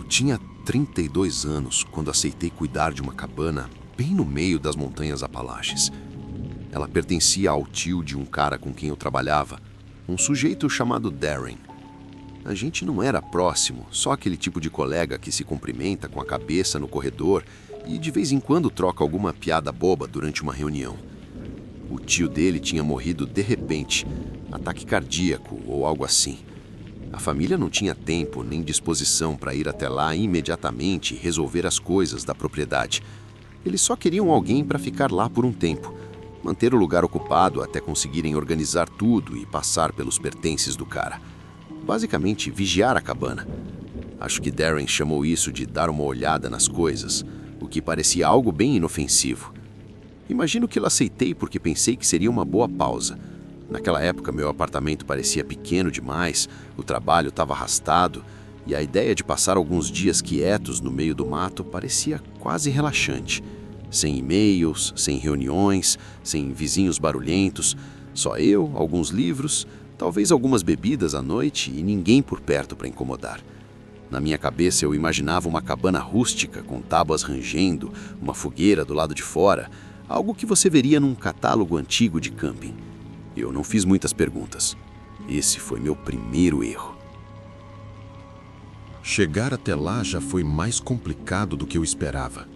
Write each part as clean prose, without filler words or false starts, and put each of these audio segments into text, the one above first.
tinha 32 anos quando aceitei cuidar de uma cabana bem no meio das montanhas Apalaches. Ela pertencia ao tio de um cara com quem eu trabalhava, um sujeito chamado Darren. A gente não era próximo, só aquele tipo de colega que se cumprimenta com a cabeça no corredor e de vez em quando troca alguma piada boba durante uma reunião. O tio dele tinha morrido de repente, ataque cardíaco ou algo assim. A família não tinha tempo nem disposição para ir até lá imediatamente e resolver as coisas da propriedade. Eles só queriam alguém para ficar lá por um tempo, manter o lugar ocupado até conseguirem organizar tudo e passar pelos pertences do cara. Basicamente, vigiar a cabana. Acho que Darren chamou isso de dar uma olhada nas coisas, o que parecia algo bem inofensivo. Imagino que eu aceitei porque pensei que seria uma boa pausa. Naquela época, meu apartamento parecia pequeno demais, o trabalho estava arrastado, e a ideia de passar alguns dias quietos no meio do mato parecia quase relaxante. Sem e-mails, sem reuniões, sem vizinhos barulhentos, só eu, alguns livros, talvez algumas bebidas à noite e ninguém por perto para incomodar. Na minha cabeça eu imaginava uma cabana rústica com tábuas rangendo, uma fogueira do lado de fora, algo que você veria num catálogo antigo de camping. Eu não fiz muitas perguntas. Esse foi meu primeiro erro. Chegar até lá já foi mais complicado do que eu esperava.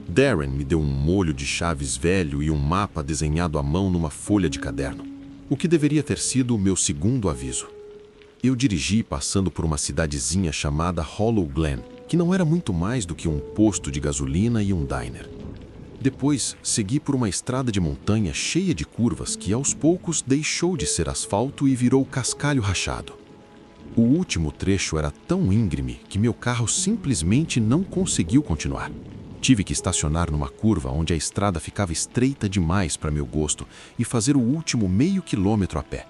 Darren me deu um molho de chaves velho e um mapa desenhado à mão numa folha de caderno, o que deveria ter sido o meu segundo aviso. Eu dirigi passando por uma cidadezinha chamada Hollow Glen, que não era muito mais do que um posto de gasolina e um diner. Depois, segui por uma estrada de montanha cheia de curvas que, aos poucos, deixou de ser asfalto e virou cascalho rachado. O último trecho era tão íngreme que meu carro simplesmente não conseguiu continuar. Tive que estacionar numa curva onde a estrada ficava estreita demais para meu gosto e fazer o último meio quilômetro a pé.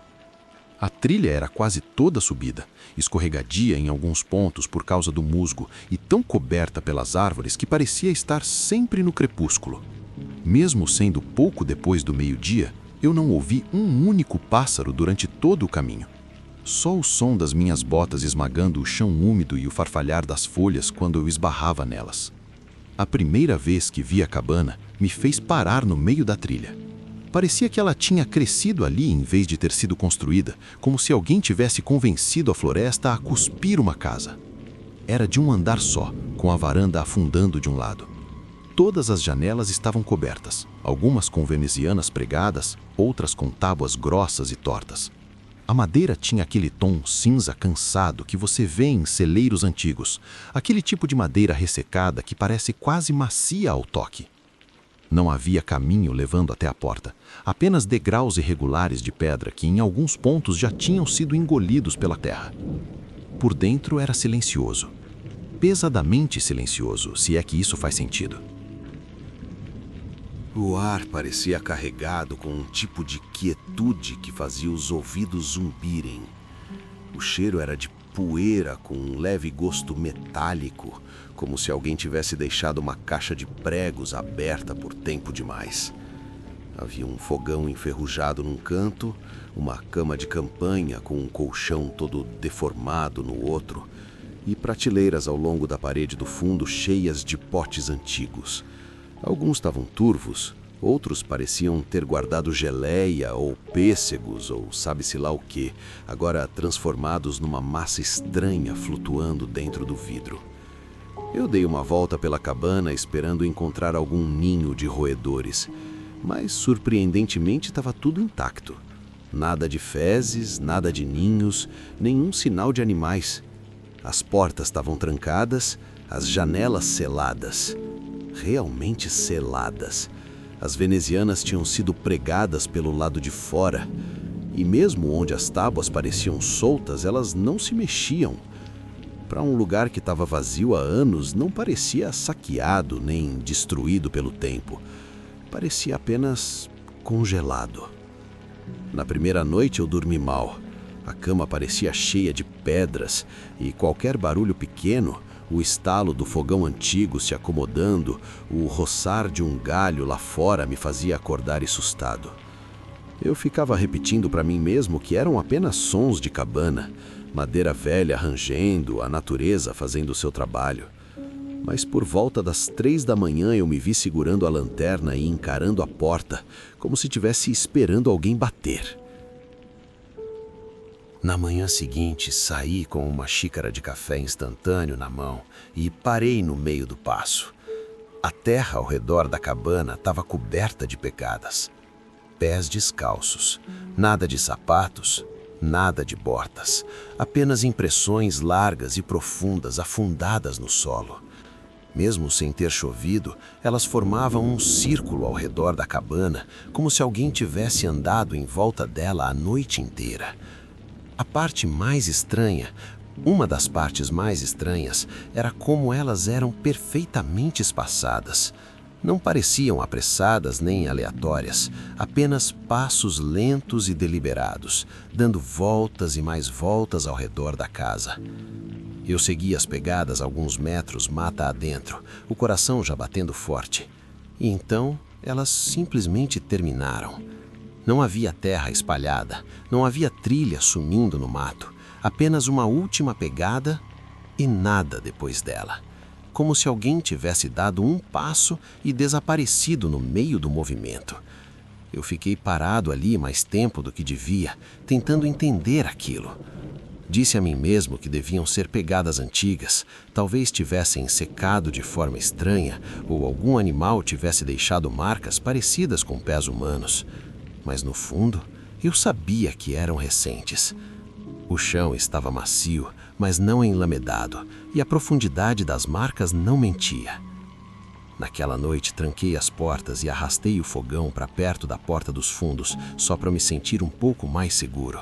A trilha era quase toda subida, escorregadia em alguns pontos por causa do musgo e tão coberta pelas árvores que parecia estar sempre no crepúsculo. Mesmo sendo pouco depois do meio-dia, eu não ouvi um único pássaro durante todo o caminho. Só o som das minhas botas esmagando o chão úmido e o farfalhar das folhas quando eu esbarrava nelas. A primeira vez que vi a cabana me fez parar no meio da trilha. Parecia que ela tinha crescido ali em vez de ter sido construída, como se alguém tivesse convencido a floresta a cuspir uma casa. Era de um andar só, com a varanda afundando de um lado. Todas as janelas estavam cobertas, algumas com venezianas pregadas, outras com tábuas grossas e tortas. A madeira tinha aquele tom cinza cansado que você vê em celeiros antigos, aquele tipo de madeira ressecada que parece quase macia ao toque. Não havia caminho levando até a porta, apenas degraus irregulares de pedra que em alguns pontos já tinham sido engolidos pela terra. Por dentro era silencioso, pesadamente silencioso, se é que isso faz sentido. O ar parecia carregado com um tipo de quietude que fazia os ouvidos zumbirem. O cheiro era de poeira com um leve gosto metálico, como se alguém tivesse deixado uma caixa de pregos aberta por tempo demais. Havia um fogão enferrujado num canto, uma cama de campanha com um colchão todo deformado no outro e prateleiras ao longo da parede do fundo cheias de potes antigos. Alguns estavam turvos, outros pareciam ter guardado geleia ou pêssegos ou sabe-se lá o quê, agora transformados numa massa estranha flutuando dentro do vidro. Eu dei uma volta pela cabana esperando encontrar algum ninho de roedores, mas surpreendentemente estava tudo intacto. Nada de fezes, nada de ninhos, nenhum sinal de animais. As portas estavam trancadas, as janelas seladas. Realmente seladas. As venezianas tinham sido pregadas pelo lado de fora, e mesmo onde as tábuas pareciam soltas, elas não se mexiam. Para um lugar que estava vazio há anos, não parecia saqueado nem destruído pelo tempo. Parecia apenas congelado. Na primeira noite eu dormi mal. A cama parecia cheia de pedras, e qualquer barulho pequeno, o estalo do fogão antigo se acomodando, o roçar de um galho lá fora me fazia acordar assustado. Eu ficava repetindo para mim mesmo que eram apenas sons de cabana, Madeira velha rangendo, a natureza fazendo o seu trabalho. Mas por volta das 3 da manhã eu me vi segurando a lanterna e encarando a porta, como se estivesse esperando alguém bater. Na manhã seguinte, saí com uma xícara de café instantâneo na mão e parei no meio do passo. A terra ao redor da cabana estava coberta de pegadas. Pés descalços, nada de sapatos, nada de botas, apenas impressões largas e profundas afundadas no solo. Mesmo sem ter chovido, elas formavam um círculo ao redor da cabana, como se alguém tivesse andado em volta dela a noite inteira. Uma das partes mais estranhas, era como elas eram perfeitamente espaçadas. Não pareciam apressadas nem aleatórias, apenas passos lentos e deliberados, dando voltas e mais voltas ao redor da casa. Eu segui as pegadas alguns metros mata adentro, o coração já batendo forte. E então, elas simplesmente terminaram. Não havia terra espalhada, não havia trilha sumindo no mato, apenas uma última pegada e nada depois dela. Como se alguém tivesse dado um passo e desaparecido no meio do movimento. Eu fiquei parado ali mais tempo do que devia, tentando entender aquilo. Disse a mim mesmo que deviam ser pegadas antigas, talvez tivessem secado de forma estranha ou algum animal tivesse deixado marcas parecidas com pés humanos. Mas no fundo, eu sabia que eram recentes. O chão estava macio, mas não enlamedado, e a profundidade das marcas não mentia. Naquela noite, tranquei as portas e arrastei o fogão para perto da porta dos fundos, só para me sentir um pouco mais seguro.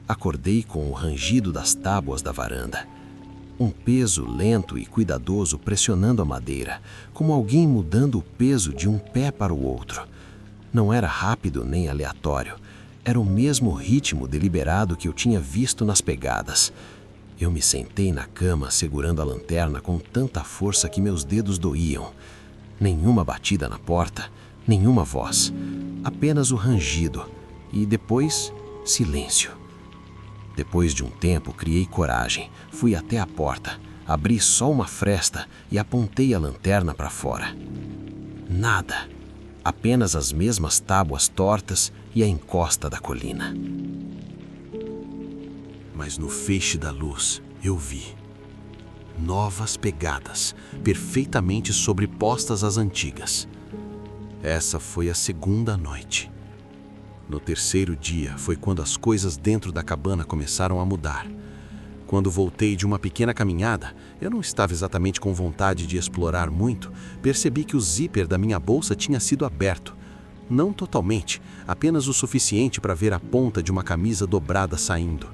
Acordei com o rangido das tábuas da varanda. Um peso lento e cuidadoso pressionando a madeira, como alguém mudando o peso de um pé para o outro. Não era rápido nem aleatório. Era o mesmo ritmo deliberado que eu tinha visto nas pegadas. Eu me sentei na cama segurando a lanterna com tanta força que meus dedos doíam. Nenhuma batida na porta, nenhuma voz. Apenas o rangido. E depois, silêncio. Depois de um tempo, criei coragem. Fui até a porta, abri só uma fresta e apontei a lanterna para fora. Nada. Apenas as mesmas tábuas tortas e a encosta da colina. Mas no feixe da luz, eu vi novas pegadas, perfeitamente sobrepostas às antigas. Essa foi a segunda noite. No terceiro dia foi quando as coisas dentro da cabana começaram a mudar. Quando voltei de uma pequena caminhada, eu não estava exatamente com vontade de explorar muito, percebi que o zíper da minha bolsa tinha sido aberto. Não totalmente, apenas o suficiente para ver a ponta de uma camisa dobrada saindo.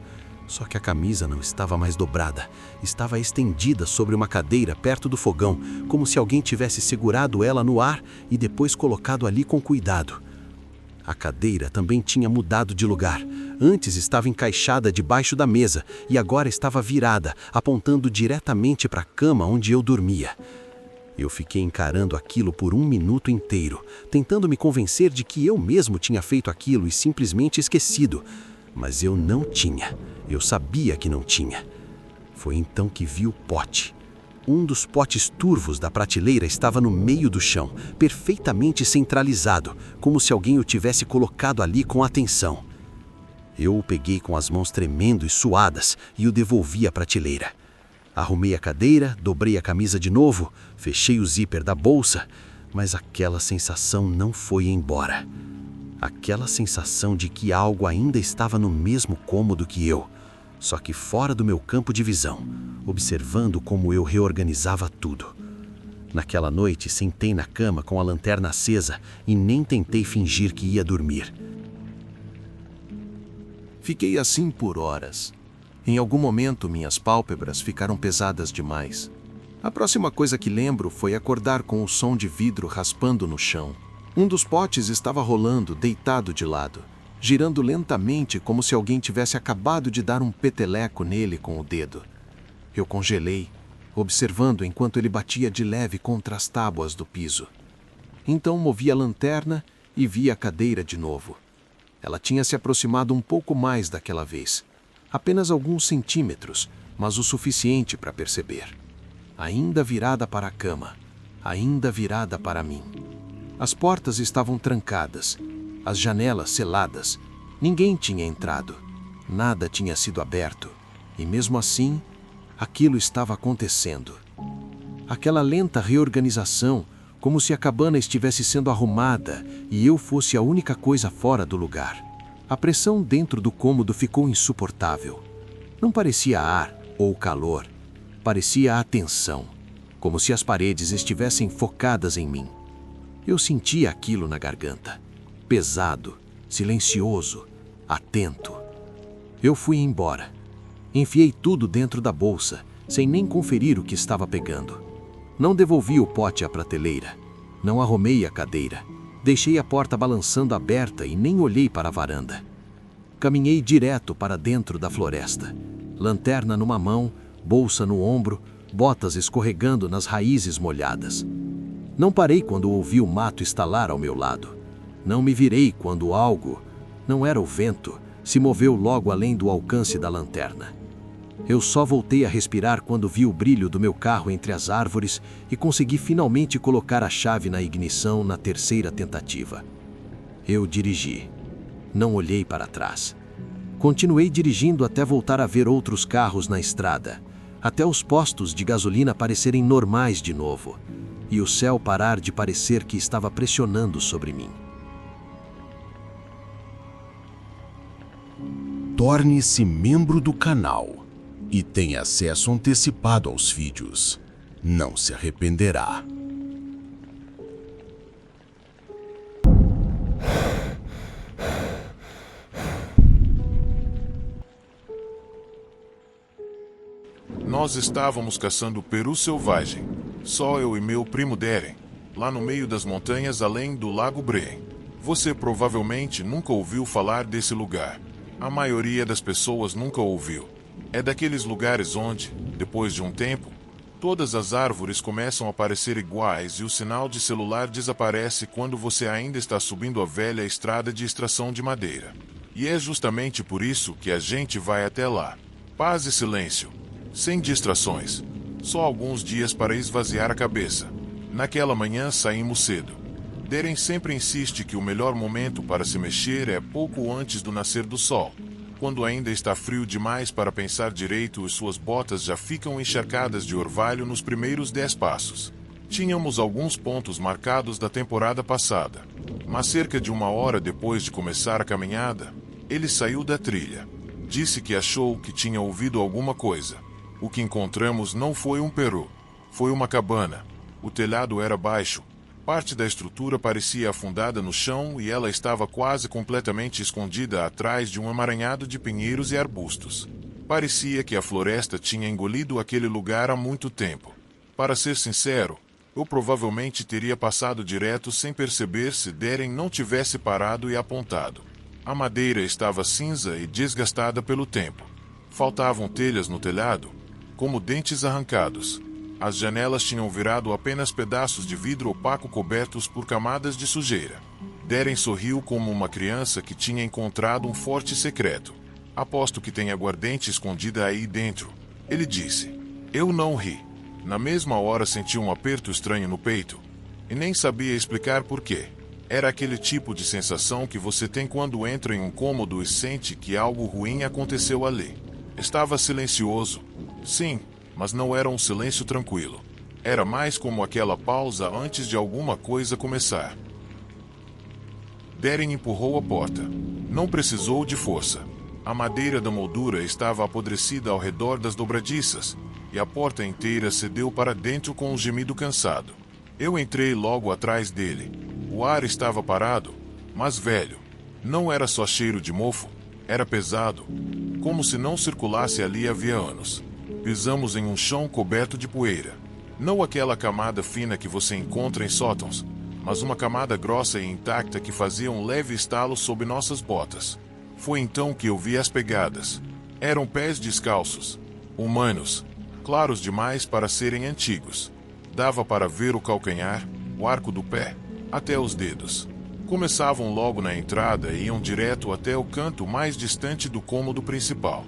Só que a camisa não estava mais dobrada, estava estendida sobre uma cadeira perto do fogão, como se alguém tivesse segurado ela no ar e depois colocado ali com cuidado. A cadeira também tinha mudado de lugar. Antes estava encaixada debaixo da mesa e agora estava virada, apontando diretamente para a cama onde eu dormia. Eu fiquei encarando aquilo por 1 minuto inteiro, tentando me convencer de que eu mesmo tinha feito aquilo e simplesmente esquecido. Mas eu não tinha. Eu sabia que não tinha. Foi então que vi o pote. Um dos potes turvos da prateleira estava no meio do chão, perfeitamente centralizado, como se alguém o tivesse colocado ali com atenção. Eu o peguei com as mãos tremendo e suadas e o devolvi à prateleira. Arrumei a cadeira, dobrei a camisa de novo, fechei o zíper da bolsa, mas aquela sensação não foi embora. Aquela sensação de que algo ainda estava no mesmo cômodo que eu, só que fora do meu campo de visão, observando como eu reorganizava tudo. Naquela noite, sentei na cama com a lanterna acesa e nem tentei fingir que ia dormir. Fiquei assim por horas. Em algum momento, minhas pálpebras ficaram pesadas demais. A próxima coisa que lembro foi acordar com o som de vidro raspando no chão. Um dos potes estava rolando, deitado de lado, girando lentamente como se alguém tivesse acabado de dar um peteleco nele com o dedo. Eu congelei, observando enquanto ele batia de leve contra as tábuas do piso. Então movi a lanterna e vi a cadeira de novo. Ela tinha se aproximado um pouco mais daquela vez. Apenas alguns centímetros, mas o suficiente para perceber. Ainda virada para a cama, ainda virada para mim. As portas estavam trancadas, as janelas seladas. Ninguém tinha entrado, nada tinha sido aberto, e mesmo assim, aquilo estava acontecendo. Aquela lenta reorganização, como se a cabana estivesse sendo arrumada e eu fosse a única coisa fora do lugar. A pressão dentro do cômodo ficou insuportável. Não parecia ar ou calor, parecia a tensão, como se as paredes estivessem focadas em mim. Eu sentia aquilo na garganta, pesado, silencioso, atento. Eu fui embora. Enfiei tudo dentro da bolsa, sem nem conferir o que estava pegando. Não devolvi o pote à prateleira. Não arrumei a cadeira. Deixei a porta balançando aberta e nem olhei para a varanda. Caminhei direto para dentro da floresta. Lanterna numa mão, bolsa no ombro, botas escorregando nas raízes molhadas. Não parei quando ouvi o mato estalar ao meu lado. Não me virei quando algo, não era o vento, se moveu logo além do alcance da lanterna. Eu só voltei a respirar quando vi o brilho do meu carro entre as árvores e consegui finalmente colocar a chave na ignição na terceira tentativa. Eu dirigi. Não olhei para trás. Continuei dirigindo até voltar a ver outros carros na estrada, até os postos de gasolina parecerem normais de novo, e o céu parar de parecer que estava pressionando sobre mim. Torne-se membro do canal e tenha acesso antecipado aos vídeos. Não se arrependerá. Nós estávamos caçando peru selvagem, só eu e meu primo Darren, lá no meio das montanhas além do Lago Breen. Você provavelmente nunca ouviu falar desse lugar. A maioria das pessoas nunca ouviu. É daqueles lugares onde, depois de um tempo, todas as árvores começam a parecer iguais e o sinal de celular desaparece quando você ainda está subindo a velha estrada de extração de madeira. E é justamente por isso que a gente vai até lá. Paz e silêncio. Sem distrações. Só alguns dias para esvaziar a cabeça. Naquela manhã saímos cedo. Darren sempre insiste que o melhor momento para se mexer é pouco antes do nascer do sol. Quando ainda está frio demais para pensar direito e suas botas já ficam encharcadas de orvalho nos primeiros 10 passos. Tínhamos alguns pontos marcados da temporada passada. Mas cerca de 1 hora depois de começar a caminhada, ele saiu da trilha. Disse que achou que tinha ouvido alguma coisa. O que encontramos não foi um peru. Foi uma cabana. O telhado era baixo. Parte da estrutura parecia afundada no chão e ela estava quase completamente escondida atrás de um emaranhado de pinheiros e arbustos. Parecia que a floresta tinha engolido aquele lugar há muito tempo. Para ser sincero, eu provavelmente teria passado direto sem perceber se Darren não tivesse parado e apontado. A madeira estava cinza e desgastada pelo tempo. Faltavam telhas no telhado, como dentes arrancados. As janelas tinham virado apenas pedaços de vidro opaco cobertos por camadas de sujeira. Darren sorriu como uma criança que tinha encontrado um forte secreto. Aposto que tem aguardente escondida aí dentro. Ele disse. Eu não ri. Na mesma hora senti um aperto estranho no peito. E nem sabia explicar por quê. Era aquele tipo de sensação que você tem quando entra em um cômodo e sente que algo ruim aconteceu ali. Estava silencioso. Sim. Mas não era um silêncio tranquilo. Era mais como aquela pausa antes de alguma coisa começar. Darren empurrou a porta. Não precisou de força. A madeira da moldura estava apodrecida ao redor das dobradiças, e a porta inteira cedeu para dentro com um gemido cansado. Eu entrei logo atrás dele. O ar estava parado, mas velho. Não era só cheiro de mofo, era pesado, como se não circulasse ali havia anos. Pisamos em um chão coberto de poeira. Não aquela camada fina que você encontra em sótãos, mas uma camada grossa e intacta que fazia um leve estalo sob nossas botas. Foi então que eu vi as pegadas. Eram pés descalços, humanos, claros demais para serem antigos. Dava para ver o calcanhar, o arco do pé, até os dedos. Começavam logo na entrada e iam direto até o canto mais distante do cômodo principal.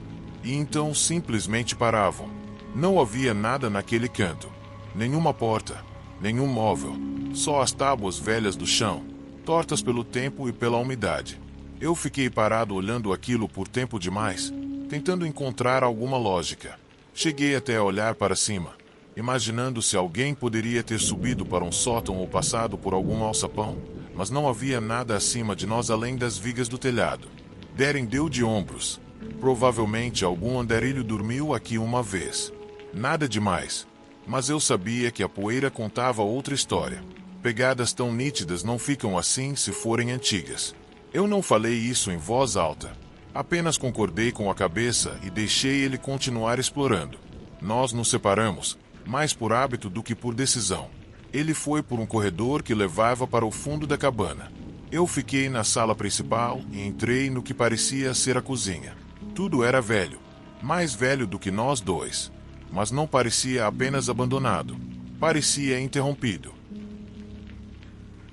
e então simplesmente paravam. Não havia nada naquele canto. Nenhuma porta, nenhum móvel, só as tábuas velhas do chão, tortas pelo tempo e pela umidade. Eu fiquei parado olhando aquilo por tempo demais, tentando encontrar alguma lógica. Cheguei até a olhar para cima, imaginando se alguém poderia ter subido para um sótão ou passado por algum alçapão, mas não havia nada acima de nós além das vigas do telhado. Darren deu de ombros. Provavelmente algum andarilho dormiu aqui uma vez. Nada demais, mas eu sabia que a poeira contava outra história. Pegadas tão nítidas não ficam assim se forem antigas. Eu não falei isso em voz alta. Apenas concordei com a cabeça e deixei ele continuar explorando. Nós nos separamos, mais por hábito do que por decisão. Ele foi por um corredor que levava para o fundo da cabana. Eu fiquei na sala principal e entrei no que parecia ser a cozinha. Tudo era velho, mais velho do que nós dois, mas não parecia apenas abandonado. Parecia interrompido.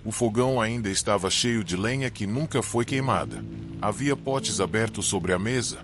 O fogão ainda estava cheio de lenha que nunca foi queimada. Havia potes abertos sobre a mesa,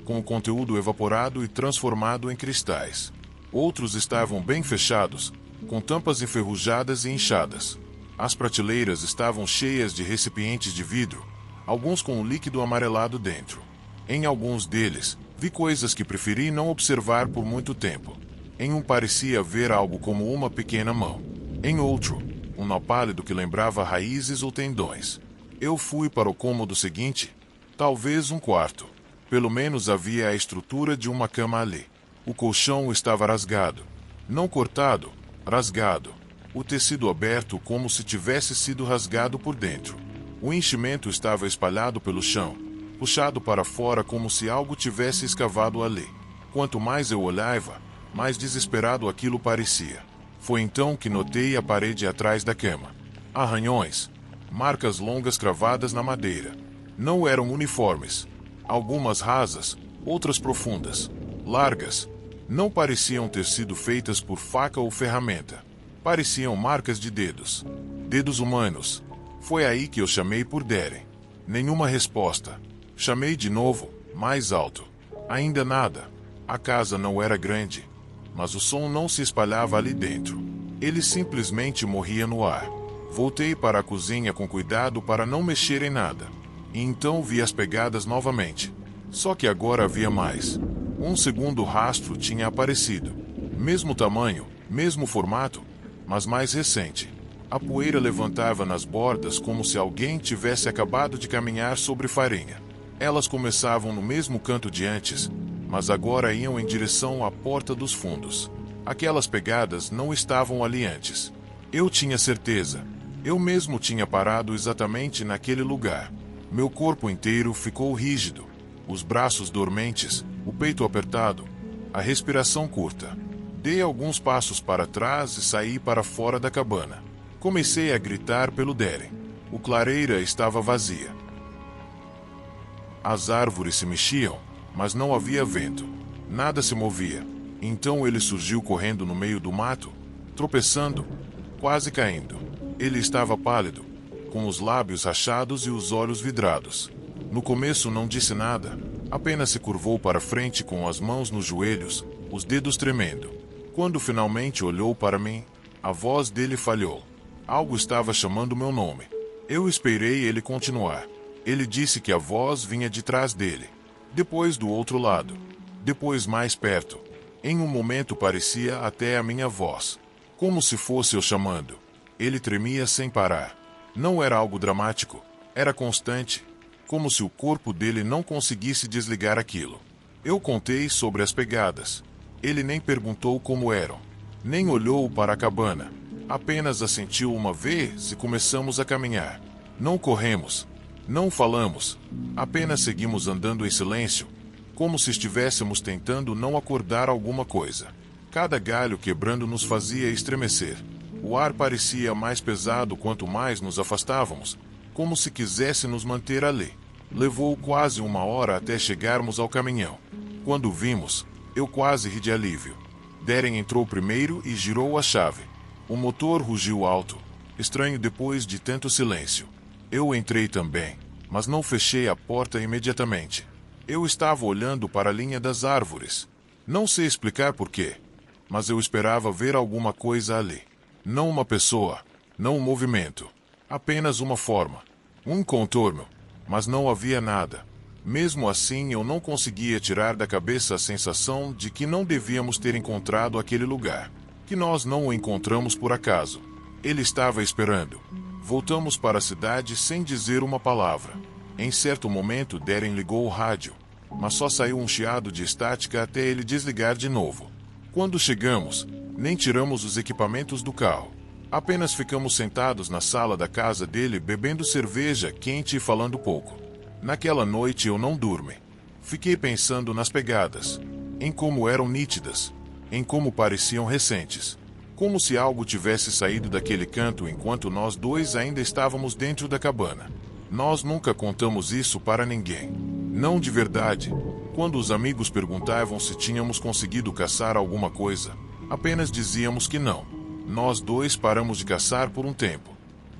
com o conteúdo evaporado e transformado em cristais. Outros estavam bem fechados, com tampas enferrujadas e inchadas. As prateleiras estavam cheias de recipientes de vidro, alguns com um líquido amarelado dentro. Em alguns deles, vi coisas que preferi não observar por muito tempo. Em um parecia ver algo como uma pequena mão. Em outro, um nó pálido que lembrava raízes ou tendões. Eu fui para o cômodo seguinte, talvez um quarto. Pelo menos havia a estrutura de uma cama ali. O colchão estava rasgado. Não cortado, rasgado. O tecido aberto como se tivesse sido rasgado por dentro. O enchimento estava espalhado pelo chão, puxado para fora como se algo tivesse escavado ali. Quanto mais eu olhava, mais desesperado aquilo parecia. Foi então que notei a parede atrás da cama. Arranhões, marcas longas cravadas na madeira. Não eram uniformes. Algumas rasas, outras profundas, largas. Não pareciam ter sido feitas por faca ou ferramenta. Pareciam marcas de dedos. Dedos humanos. Foi aí que eu chamei por Darren. Nenhuma resposta. Chamei de novo, mais alto. Ainda nada. A casa não era grande, mas o som não se espalhava ali dentro. Ele simplesmente morria no ar. Voltei para a cozinha com cuidado para não mexer em nada. E então vi as pegadas novamente. Só que agora havia mais. Um segundo rastro tinha aparecido. Mesmo tamanho, mesmo formato, mas mais recente. A poeira levantava nas bordas como se alguém tivesse acabado de caminhar sobre farinha. Elas começavam no mesmo canto de antes, mas agora iam em direção à porta dos fundos. Aquelas pegadas não estavam ali antes. Eu tinha certeza. Eu mesmo tinha parado exatamente naquele lugar. Meu corpo inteiro ficou rígido. Os braços dormentes, o peito apertado, a respiração curta. Dei alguns passos para trás e saí para fora da cabana. Comecei a gritar pelo Darren. O clareira estava vazia. As árvores se mexiam, mas não havia vento. Nada se movia. Então ele surgiu correndo no meio do mato, tropeçando, quase caindo. Ele estava pálido, com os lábios rachados e os olhos vidrados. No começo não disse nada, apenas se curvou para frente com as mãos nos joelhos, os dedos tremendo. Quando finalmente olhou para mim, a voz dele falhou. Algo estava chamando meu nome. Eu esperei ele continuar. Ele disse que a voz vinha de trás dele. Depois do outro lado. Depois mais perto. Em um momento parecia até a minha voz. Como se fosse eu chamando. Ele tremia sem parar. Não era algo dramático. Era constante. Como se o corpo dele não conseguisse desligar aquilo. Eu contei sobre as pegadas. Ele nem perguntou como eram. Nem olhou para a cabana. Apenas assentiu uma vez e começamos a caminhar. Não corremos. Não falamos. Apenas seguimos andando em silêncio, como se estivéssemos tentando não acordar alguma coisa. Cada galho quebrando nos fazia estremecer. O ar parecia mais pesado quanto mais nos afastávamos, como se quisesse nos manter ali. Levou quase 1 hora até chegarmos ao caminhão. Quando vimos, eu quase ri de alívio. Darren entrou primeiro e girou a chave. O motor rugiu alto, estranho depois de tanto silêncio. Eu entrei também, mas não fechei a porta imediatamente. Eu estava olhando para a linha das árvores. Não sei explicar porquê, mas eu esperava ver alguma coisa ali. Não uma pessoa, não um movimento, apenas uma forma, um contorno, mas não havia nada. Mesmo assim, eu não conseguia tirar da cabeça a sensação de que não devíamos ter encontrado aquele lugar, que nós não o encontramos por acaso. Ele estava esperando. Voltamos para a cidade sem dizer uma palavra. Em certo momento, Darren ligou o rádio, mas só saiu um chiado de estática até ele desligar de novo. Quando chegamos, nem tiramos os equipamentos do carro. Apenas ficamos sentados na sala da casa dele bebendo cerveja quente e falando pouco. Naquela noite eu não dormi. Fiquei pensando nas pegadas, em como eram nítidas, em como pareciam recentes. Como se algo tivesse saído daquele canto enquanto nós dois ainda estávamos dentro da cabana. Nós nunca contamos isso para ninguém. Não de verdade. Quando os amigos perguntavam se tínhamos conseguido caçar alguma coisa, apenas dizíamos que não. Nós dois paramos de caçar por um tempo.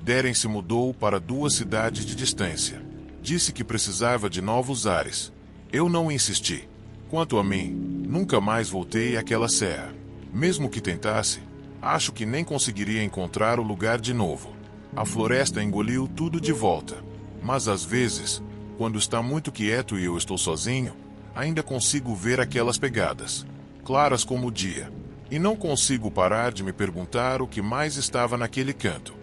Darren se mudou para 2 cidades de distância. Disse que precisava de novos ares. Eu não insisti. Quanto a mim, nunca mais voltei àquela serra. Mesmo que tentasse, acho que nem conseguiria encontrar o lugar de novo. A floresta engoliu tudo de volta. Mas às vezes, quando está muito quieto e eu estou sozinho, ainda consigo ver aquelas pegadas, claras como o dia, e não consigo parar de me perguntar o que mais estava naquele canto.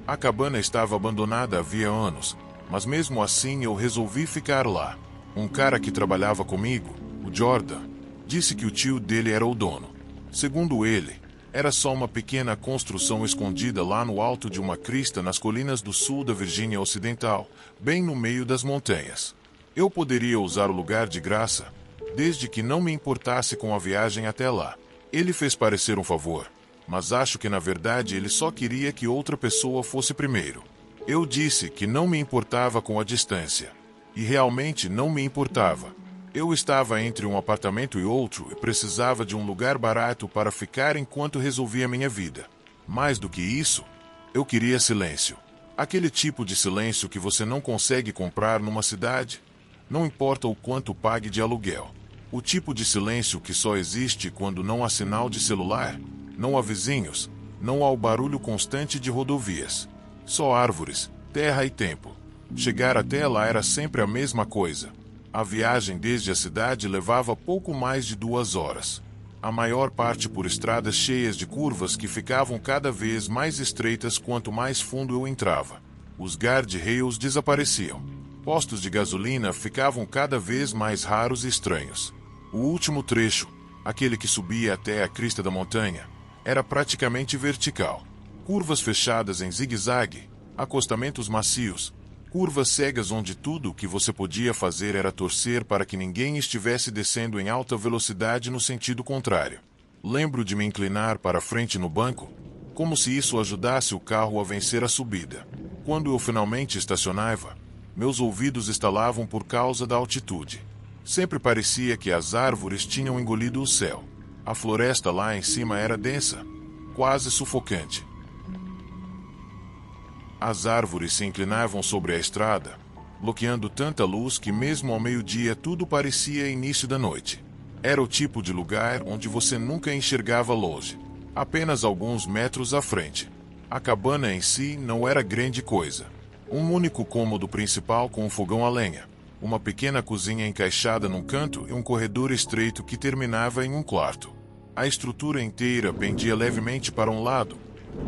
A cabana estava abandonada havia anos, mas mesmo assim eu resolvi ficar lá. Um cara que trabalhava comigo, o Jordan, disse que o tio dele era o dono. Segundo ele, era só uma pequena construção escondida lá no alto de uma crista nas colinas do sul da Virgínia Ocidental, bem no meio das montanhas. Eu poderia usar o lugar de graça, desde que não me importasse com a viagem até lá. Ele fez parecer um favor, mas acho que na verdade ele só queria que outra pessoa fosse primeiro. Eu disse que não me importava com a distância. E realmente não me importava. Eu estava entre um apartamento e outro e precisava de um lugar barato para ficar enquanto resolvia minha vida. Mais do que isso, eu queria silêncio. Aquele tipo de silêncio que você não consegue comprar numa cidade, não importa o quanto pague de aluguel. O tipo de silêncio que só existe quando não há sinal de celular, não há vizinhos, não há o barulho constante de rodovias. Só árvores, terra e tempo. Chegar até lá era sempre a mesma coisa. A viagem desde a cidade levava pouco mais de 2 horas. A maior parte por estradas cheias de curvas que ficavam cada vez mais estreitas quanto mais fundo eu entrava. Os guardrails desapareciam. Postos de gasolina ficavam cada vez mais raros e estranhos. O último trecho, aquele que subia até a crista da montanha, era praticamente vertical. Curvas fechadas em zigue-zague, acostamentos macios, curvas cegas onde tudo o que você podia fazer era torcer para que ninguém estivesse descendo em alta velocidade no sentido contrário. Lembro de me inclinar para frente no banco, como se isso ajudasse o carro a vencer a subida. Quando eu finalmente estacionava, meus ouvidos estalavam por causa da altitude. Sempre parecia que as árvores tinham engolido o céu. A floresta lá em cima era densa, quase sufocante. As árvores se inclinavam sobre a estrada, bloqueando tanta luz que mesmo ao meio-dia tudo parecia início da noite. Era o tipo de lugar onde você nunca enxergava longe, apenas alguns metros à frente. A cabana em si não era grande coisa. Um único cômodo principal com um fogão a lenha, uma pequena cozinha encaixada num canto e um corredor estreito que terminava em um quarto. A estrutura inteira pendia levemente para um lado,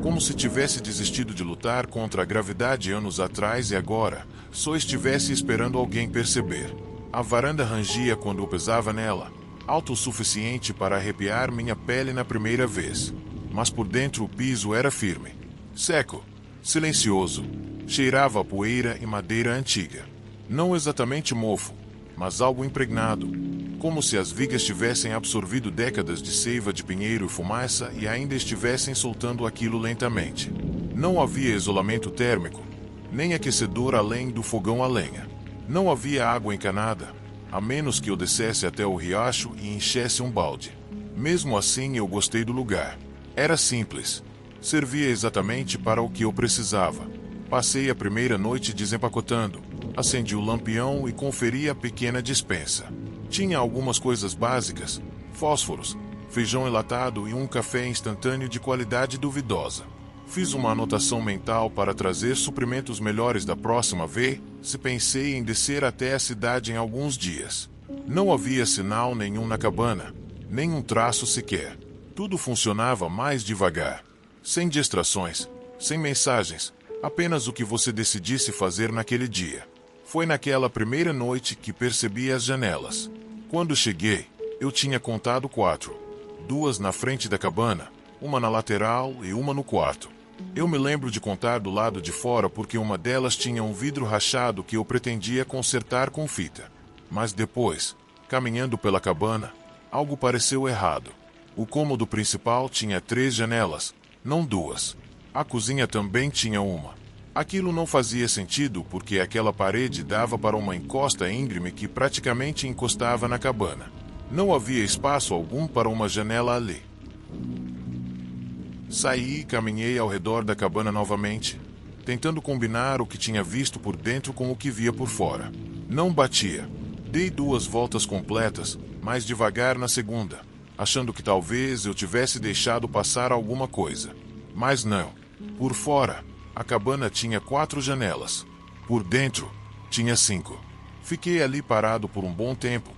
como se tivesse desistido de lutar contra a gravidade anos atrás e agora só estivesse esperando alguém perceber. A varanda rangia quando eu pisava nela, alto o suficiente para arrepiar minha pele na primeira vez. Mas por dentro o piso era firme, seco, silencioso, cheirava a poeira e madeira antiga. Não exatamente mofo, mas algo impregnado, como se as vigas tivessem absorvido décadas de seiva de pinheiro e fumaça e ainda estivessem soltando aquilo lentamente. Não havia isolamento térmico, nem aquecedor além do fogão a lenha. Não havia água encanada, a menos que eu descesse até o riacho e enchesse um balde. Mesmo assim eu gostei do lugar. Era simples. Servia exatamente para o que eu precisava. Passei a primeira noite desempacotando, acendi o lampião e conferi a pequena despensa. Tinha algumas coisas básicas, fósforos, feijão enlatado e um café instantâneo de qualidade duvidosa. Fiz uma anotação mental para trazer suprimentos melhores da próxima vez, se pensei em descer até a cidade em alguns dias. Não havia sinal nenhum na cabana, nem um traço sequer. Tudo funcionava mais devagar, sem distrações, sem mensagens, apenas o que você decidisse fazer naquele dia. Foi naquela primeira noite que percebi as janelas. Quando cheguei, eu tinha contado 4. 2 na frente da cabana, uma na lateral e uma no quarto. Eu me lembro de contar do lado de fora porque uma delas tinha um vidro rachado que eu pretendia consertar com fita. Mas depois, caminhando pela cabana, algo pareceu errado. O cômodo principal tinha 3 janelas, não 2. A cozinha também tinha uma. Aquilo não fazia sentido porque aquela parede dava para uma encosta íngreme que praticamente encostava na cabana. Não havia espaço algum para uma janela ali. Saí e caminhei ao redor da cabana novamente, tentando combinar o que tinha visto por dentro com o que via por fora. Não batia. Dei 2 voltas completas, mais devagar na segunda, achando que talvez eu tivesse deixado passar alguma coisa. Mas não. Por fora, a cabana tinha 4 janelas. Por dentro, tinha 5. Fiquei ali parado por um bom tempo,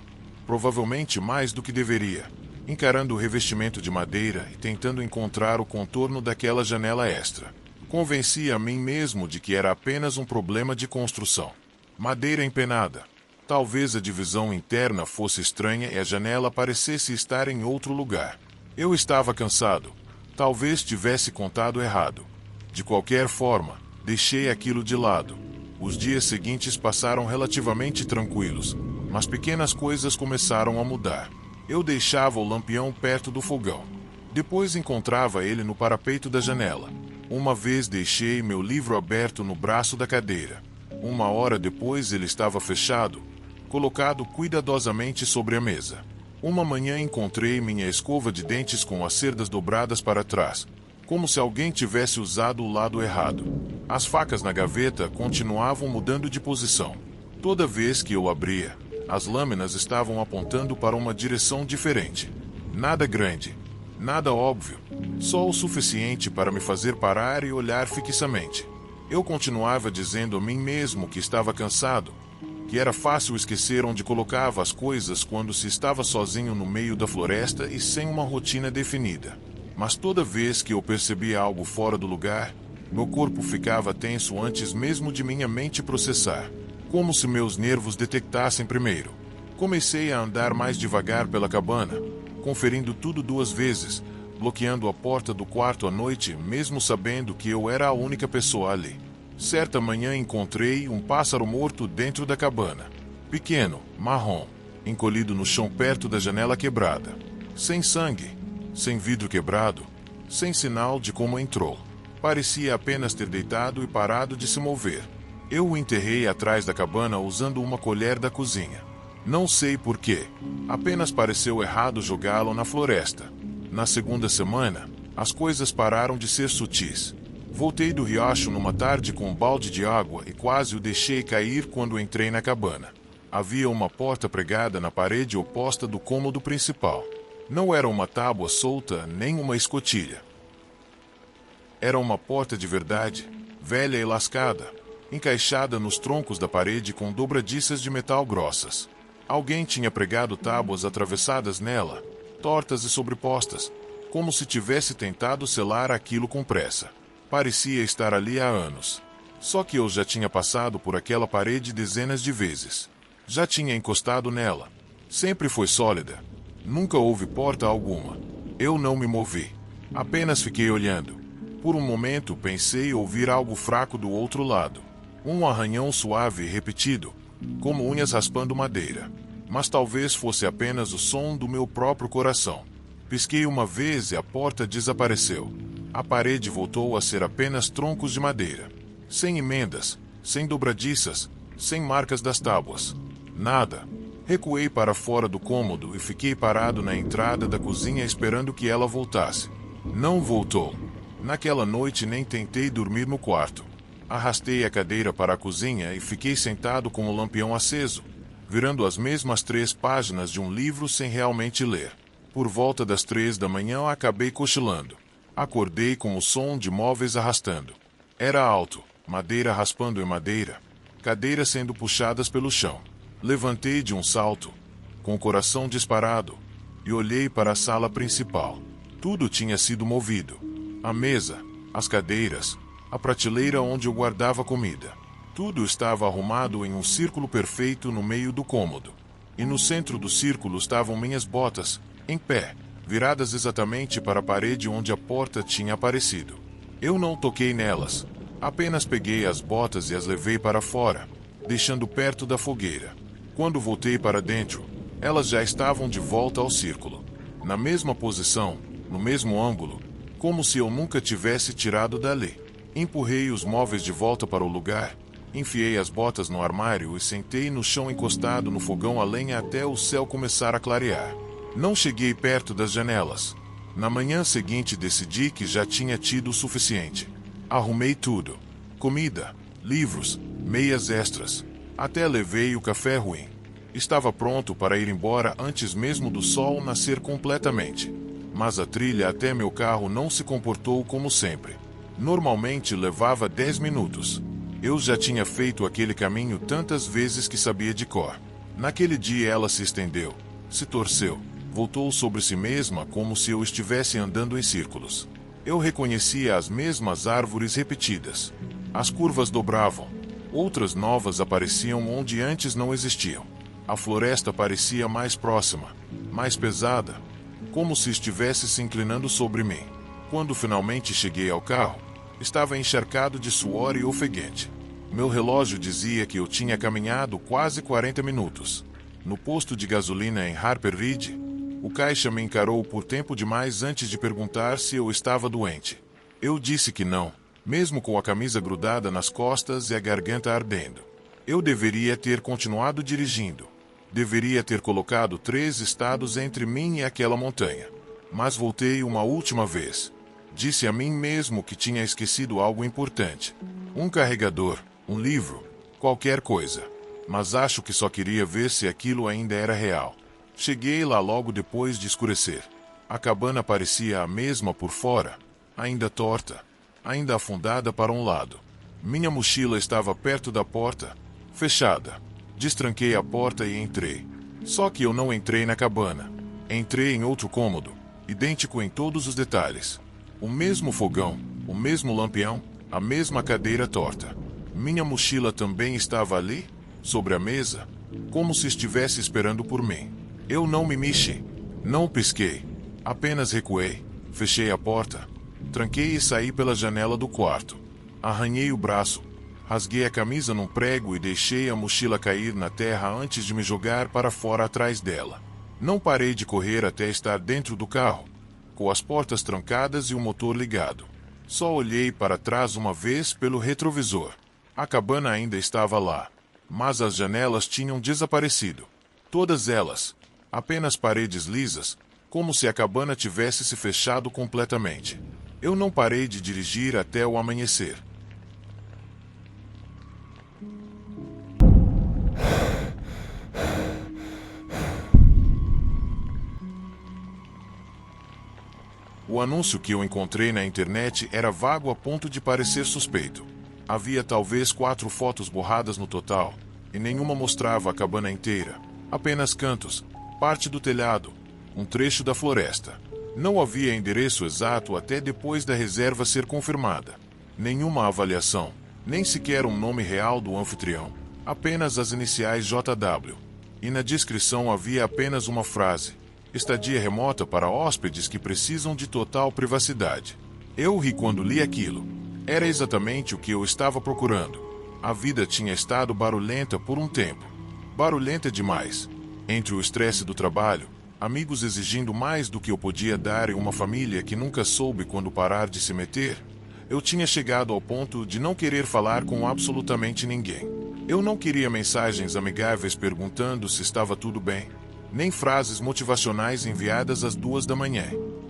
provavelmente mais do que deveria, encarando o revestimento de madeira e tentando encontrar o contorno daquela janela extra. Convenci a mim mesmo de que era apenas um problema de construção. Madeira empenada. Talvez a divisão interna fosse estranha e a janela parecesse estar em outro lugar. Eu estava cansado. Talvez tivesse contado errado. De qualquer forma, deixei aquilo de lado. Os dias seguintes passaram relativamente tranquilos, mas pequenas coisas começaram a mudar. Eu deixava o lampião perto do fogão. Depois encontrava ele no parapeito da janela. Uma vez deixei meu livro aberto no braço da cadeira. 1 hora depois ele estava fechado, colocado cuidadosamente sobre a mesa. Uma manhã encontrei minha escova de dentes com as cerdas dobradas para trás, como se alguém tivesse usado o lado errado. As facas na gaveta continuavam mudando de posição. Toda vez que eu abria, as lâminas estavam apontando para uma direção diferente. Nada grande, nada óbvio, só o suficiente para me fazer parar e olhar fixamente. Eu continuava dizendo a mim mesmo que estava cansado, que era fácil esquecer onde colocava as coisas quando se estava sozinho no meio da floresta e sem uma rotina definida. Mas toda vez que eu percebia algo fora do lugar, meu corpo ficava tenso antes mesmo de minha mente processar, como se meus nervos detectassem primeiro. Comecei a andar mais devagar pela cabana, conferindo tudo 2 vezes, bloqueando a porta do quarto à noite, mesmo sabendo que eu era a única pessoa ali. Certa manhã encontrei um pássaro morto dentro da cabana. Pequeno, marrom, encolhido no chão perto da janela quebrada. Sem sangue, sem vidro quebrado, sem sinal de como entrou. Parecia apenas ter deitado e parado de se mover. Eu o enterrei atrás da cabana usando uma colher da cozinha. Não sei porquê, apenas pareceu errado jogá-lo na floresta. Na segunda semana, as coisas pararam de ser sutis. Voltei do riacho numa tarde com um balde de água e quase o deixei cair quando entrei na cabana. Havia uma porta pregada na parede oposta do cômodo principal. Não era uma tábua solta nem uma escotilha. Era uma porta de verdade, velha e lascada, encaixada nos troncos da parede com dobradiças de metal grossas. Alguém tinha pregado tábuas atravessadas nela, tortas e sobrepostas, como se tivesse tentado selar aquilo com pressa. Parecia estar ali há anos. Só que eu já tinha passado por aquela parede dezenas de vezes. Já tinha encostado nela. Sempre foi sólida. Nunca houve porta alguma. Eu não me movi. Apenas fiquei olhando. Por um momento pensei ouvir algo fraco do outro lado. Um arranhão suave e repetido, como unhas raspando madeira. Mas talvez fosse apenas o som do meu próprio coração. Pisquei uma vez e a porta desapareceu. A parede voltou a ser apenas troncos de madeira. Sem emendas, sem dobradiças, sem marcas das tábuas. Nada. Recuei para fora do cômodo e fiquei parado na entrada da cozinha esperando que ela voltasse. Não voltou. Naquela noite nem tentei dormir no quarto. Arrastei a cadeira para a cozinha e fiquei sentado com o lampião aceso, virando as mesmas 3 páginas de um livro sem realmente ler. Por volta das 3 da manhã acabei cochilando. Acordei com o som de móveis arrastando. Era alto, madeira raspando em madeira, cadeiras sendo puxadas pelo chão. Levantei de um salto, com o coração disparado, e olhei para a sala principal. Tudo tinha sido movido. A mesa, as cadeiras, a prateleira onde eu guardava comida. Tudo estava arrumado em um círculo perfeito no meio do cômodo. E no centro do círculo estavam minhas botas, em pé, viradas exatamente para a parede onde a porta tinha aparecido. Eu não toquei nelas. Apenas peguei as botas e as levei para fora, deixando perto da fogueira. Quando voltei para dentro, elas já estavam de volta ao círculo. Na mesma posição, no mesmo ângulo, como se eu nunca tivesse tirado dali. Empurrei os móveis de volta para o lugar, enfiei as botas no armário e sentei no chão encostado no fogão a lenha até o céu começar a clarear. Não cheguei perto das janelas. Na manhã seguinte decidi que já tinha tido o suficiente. Arrumei tudo. Comida, livros, meias extras. Até levei o café ruim. Estava pronto para ir embora antes mesmo do sol nascer completamente. Mas a trilha até meu carro não se comportou como sempre. Normalmente levava 10 minutos. Eu já tinha feito aquele caminho tantas vezes que sabia de cor. Naquele dia ela se estendeu, se torceu, voltou sobre si mesma como se eu estivesse andando em círculos. Eu reconhecia as mesmas árvores repetidas. As curvas dobravam. Outras novas apareciam onde antes não existiam. A floresta parecia mais próxima, mais pesada, como se estivesse se inclinando sobre mim. Quando finalmente cheguei ao carro, estava encharcado de suor e ofegante. Meu relógio dizia que eu tinha caminhado quase 40 minutos. No posto de gasolina em Harper Ridge, o caixa me encarou por tempo demais antes de perguntar se eu estava doente. Eu disse que não, mesmo com a camisa grudada nas costas e a garganta ardendo. Eu deveria ter continuado dirigindo. Deveria ter colocado 3 estados entre mim e aquela montanha. Mas voltei uma última vez. Disse a mim mesmo que tinha esquecido algo importante. Um carregador, um livro, qualquer coisa. Mas acho que só queria ver se aquilo ainda era real. Cheguei lá logo depois de escurecer. A cabana parecia a mesma por fora, ainda torta, ainda afundada para um lado. Minha mochila estava perto da porta, fechada. Destranquei a porta e entrei. Só que eu não entrei na cabana. Entrei em outro cômodo, idêntico em todos os detalhes. O mesmo fogão, o mesmo lampião, a mesma cadeira torta. Minha mochila também estava ali, sobre a mesa, como se estivesse esperando por mim. Eu não me mexi, não pisquei, apenas recuei, fechei a porta, tranquei e saí pela janela do quarto. Arranhei o braço, rasguei a camisa num prego e deixei a mochila cair na terra antes de me jogar para fora atrás dela. Não parei de correr até estar dentro do carro, com as portas trancadas e o motor ligado. Só olhei para trás uma vez pelo retrovisor. A cabana ainda estava lá, mas as janelas tinham desaparecido. Todas elas, apenas paredes lisas, como se a cabana tivesse se fechado completamente. Eu não parei de dirigir até o amanhecer. O anúncio que eu encontrei na internet era vago a ponto de parecer suspeito. Havia talvez 4 fotos borradas no total, e nenhuma mostrava a cabana inteira. Apenas cantos, parte do telhado, um trecho da floresta. Não havia endereço exato até depois da reserva ser confirmada. Nenhuma avaliação, nem sequer um nome real do anfitrião. Apenas as iniciais JW. E na descrição havia apenas uma frase: estadia remota para hóspedes que precisam de total privacidade. Eu ri quando li aquilo. Era exatamente o que eu estava procurando. A vida tinha estado barulhenta por um tempo. Barulhenta demais. Entre o estresse do trabalho, amigos exigindo mais do que eu podia dar e uma família que nunca soube quando parar de se meter, eu tinha chegado ao ponto de não querer falar com absolutamente ninguém. Eu não queria mensagens amigáveis perguntando se estava tudo bem, nem frases motivacionais enviadas às 2 da manhã.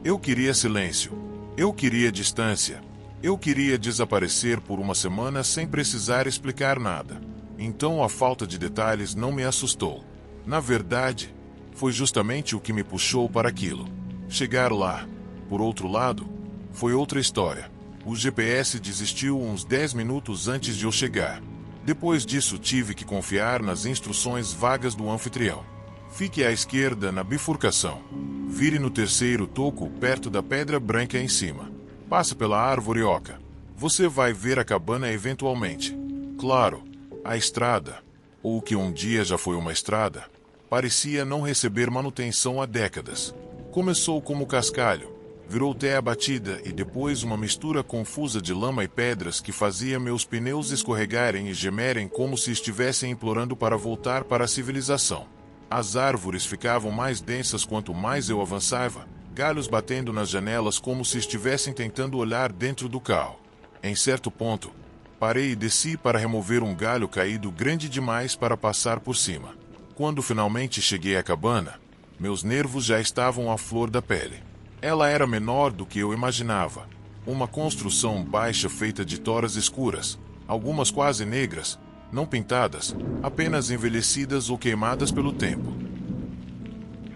Eu queria silêncio. Eu queria distância. Eu queria desaparecer por uma semana sem precisar explicar nada. Então a falta de detalhes não me assustou. Na verdade, foi justamente o que me puxou para aquilo. Chegar lá, por outro lado, foi outra história. O GPS desistiu uns 10 minutos antes de eu chegar. Depois disso tive que confiar nas instruções vagas do anfitrião. Fique à esquerda na bifurcação. Vire no terceiro toco perto da pedra branca em cima. Passe pela árvore oca. Você vai ver a cabana eventualmente. Claro, a estrada, ou o que um dia já foi uma estrada, parecia não receber manutenção há décadas. Começou como cascalho, virou terra batida e depois uma mistura confusa de lama e pedras que fazia meus pneus escorregarem e gemerem como se estivessem implorando para voltar para a civilização. As árvores ficavam mais densas quanto mais eu avançava, galhos batendo nas janelas como se estivessem tentando olhar dentro do carro. Em certo ponto, parei e desci para remover um galho caído grande demais para passar por cima. Quando finalmente cheguei à cabana, meus nervos já estavam à flor da pele. Ela era menor do que eu imaginava. Uma construção baixa feita de toras escuras, algumas quase negras, não pintadas, apenas envelhecidas ou queimadas pelo tempo.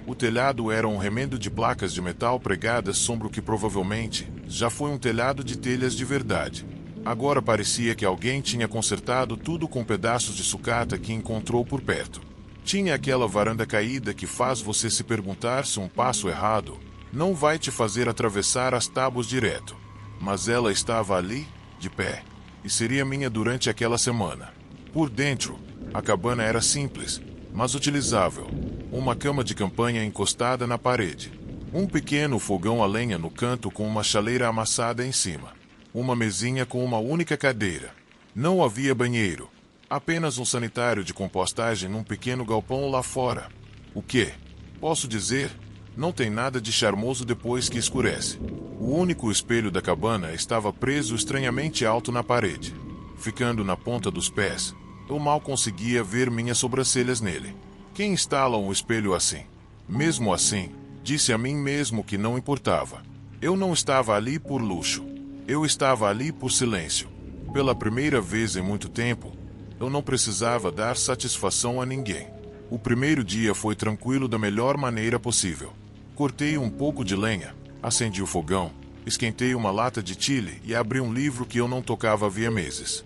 O telhado era um remendo de placas de metal pregadas sobre o que provavelmente já foi um telhado de telhas de verdade. Agora parecia que alguém tinha consertado tudo com pedaços de sucata que encontrou por perto. Tinha aquela varanda caída que faz você se perguntar se um passo errado não vai te fazer atravessar as tábuas direto. Mas ela estava ali, de pé, e seria minha durante aquela semana. Por dentro, a cabana era simples, mas utilizável. Uma cama de campanha encostada na parede. Um pequeno fogão a lenha no canto com uma chaleira amassada em cima. Uma mesinha com uma única cadeira. Não havia banheiro. Apenas um sanitário de compostagem num pequeno galpão lá fora. O que, posso dizer, não tem nada de charmoso depois que escurece. O único espelho da cabana estava preso estranhamente alto na parede. Ficando na ponta dos pés, eu mal conseguia ver minhas sobrancelhas nele. Quem instala um espelho assim? Mesmo assim, disse a mim mesmo que não importava. Eu não estava ali por luxo. Eu estava ali por silêncio. Pela primeira vez em muito tempo, eu não precisava dar satisfação a ninguém. O primeiro dia foi tranquilo da melhor maneira possível. Cortei um pouco de lenha, acendi o fogão, esquentei uma lata de chile e abri um livro que eu não tocava havia meses.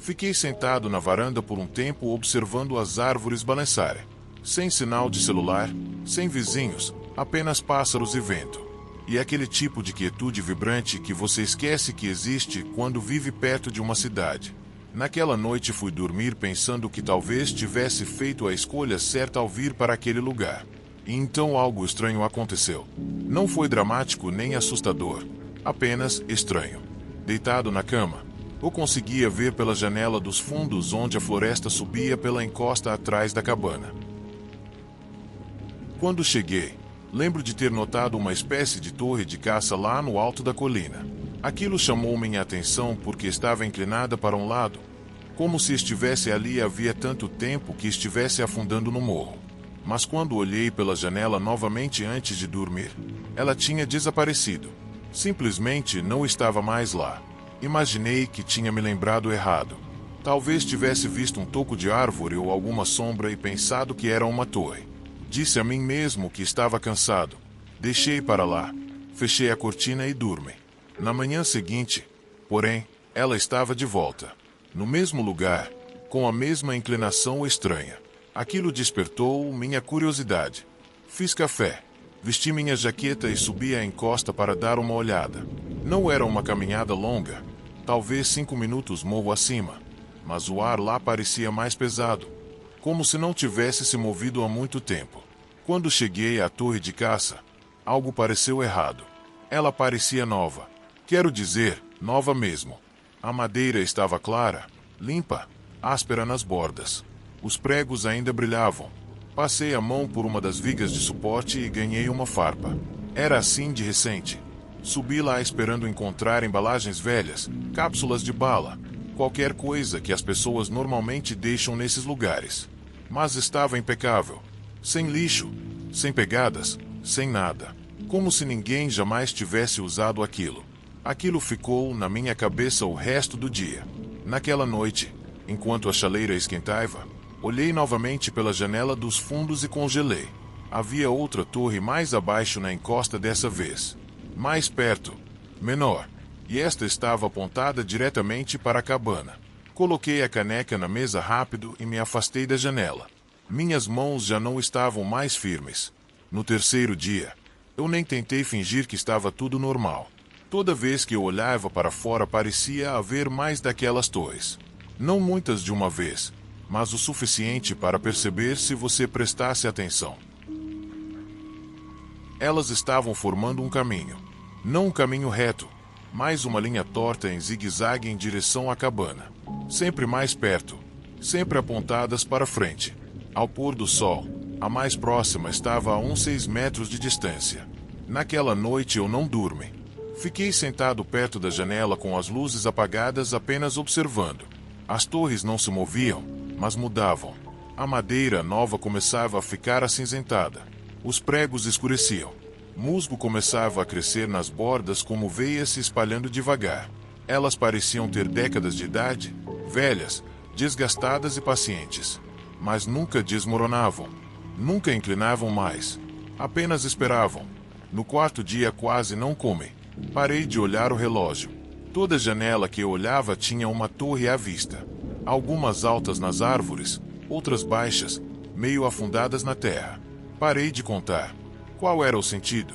Fiquei sentado na varanda por um tempo observando as árvores balançarem. Sem sinal de celular, sem vizinhos, apenas pássaros e vento. E aquele tipo de quietude vibrante que você esquece que existe quando vive perto de uma cidade. Naquela noite fui dormir pensando que talvez tivesse feito a escolha certa ao vir para aquele lugar. E então algo estranho aconteceu. Não foi dramático nem assustador, apenas estranho. Deitado na cama, eu conseguia ver pela janela dos fundos onde a floresta subia pela encosta atrás da cabana. Quando cheguei, lembro de ter notado uma espécie de torre de caça lá no alto da colina. Aquilo chamou minha atenção porque estava inclinada para um lado, como se estivesse ali havia tanto tempo que estivesse afundando no morro. Mas quando olhei pela janela novamente antes de dormir, ela tinha desaparecido. Simplesmente não estava mais lá. Imaginei que tinha me lembrado errado. Talvez tivesse visto um toco de árvore ou alguma sombra e pensado que era uma torre. Disse a mim mesmo que estava cansado. Deixei para lá, fechei a cortina e dormi. Na manhã seguinte, porém, ela estava de volta. No mesmo lugar, com a mesma inclinação estranha. Aquilo despertou minha curiosidade. Fiz café, vesti minha jaqueta e subi a encosta para dar uma olhada. Não era uma caminhada longa, talvez 5 minutos morro acima, mas o ar lá parecia mais pesado, como se não tivesse se movido há muito tempo. Quando cheguei à torre de caça, algo pareceu errado. Ela parecia nova. Quero dizer, nova mesmo. A madeira estava clara, limpa, áspera nas bordas. Os pregos ainda brilhavam. Passei a mão por uma das vigas de suporte e ganhei uma farpa. Era assim de recente. Subi lá esperando encontrar embalagens velhas, cápsulas de bala, qualquer coisa que as pessoas normalmente deixam nesses lugares. Mas estava impecável. Sem lixo, sem pegadas, sem nada. Como se ninguém jamais tivesse usado aquilo. Aquilo ficou na minha cabeça o resto do dia. Naquela noite, enquanto a chaleira esquentava, olhei novamente pela janela dos fundos e congelei. Havia outra torre mais abaixo na encosta dessa vez. Mais perto, menor, e esta estava apontada diretamente para a cabana. Coloquei a caneca na mesa rápido e me afastei da janela. Minhas mãos já não estavam mais firmes. No terceiro dia, eu nem tentei fingir que estava tudo normal. Toda vez que eu olhava para fora parecia haver mais daquelas torres. Não muitas de uma vez, mas o suficiente para perceber se você prestasse atenção. Elas estavam formando um caminho. Não um caminho reto, mas uma linha torta em zigue-zague em direção à cabana. Sempre mais perto, sempre apontadas para frente. Ao pôr do sol, a mais próxima estava a uns 6 metros de distância. Naquela noite eu não dormi. Fiquei sentado perto da janela com as luzes apagadas apenas observando. As torres não se moviam, mas mudavam. A madeira nova começava a ficar acinzentada. Os pregos escureciam. Musgo começava a crescer nas bordas como veias se espalhando devagar. Elas pareciam ter décadas de idade, velhas, desgastadas e pacientes. Mas nunca desmoronavam. Nunca inclinavam mais. Apenas esperavam. No quarto dia quase não comi. Parei de olhar o relógio. Toda janela que eu olhava tinha uma torre à vista. Algumas altas nas árvores, outras baixas, meio afundadas na terra. Parei de contar. Qual era o sentido?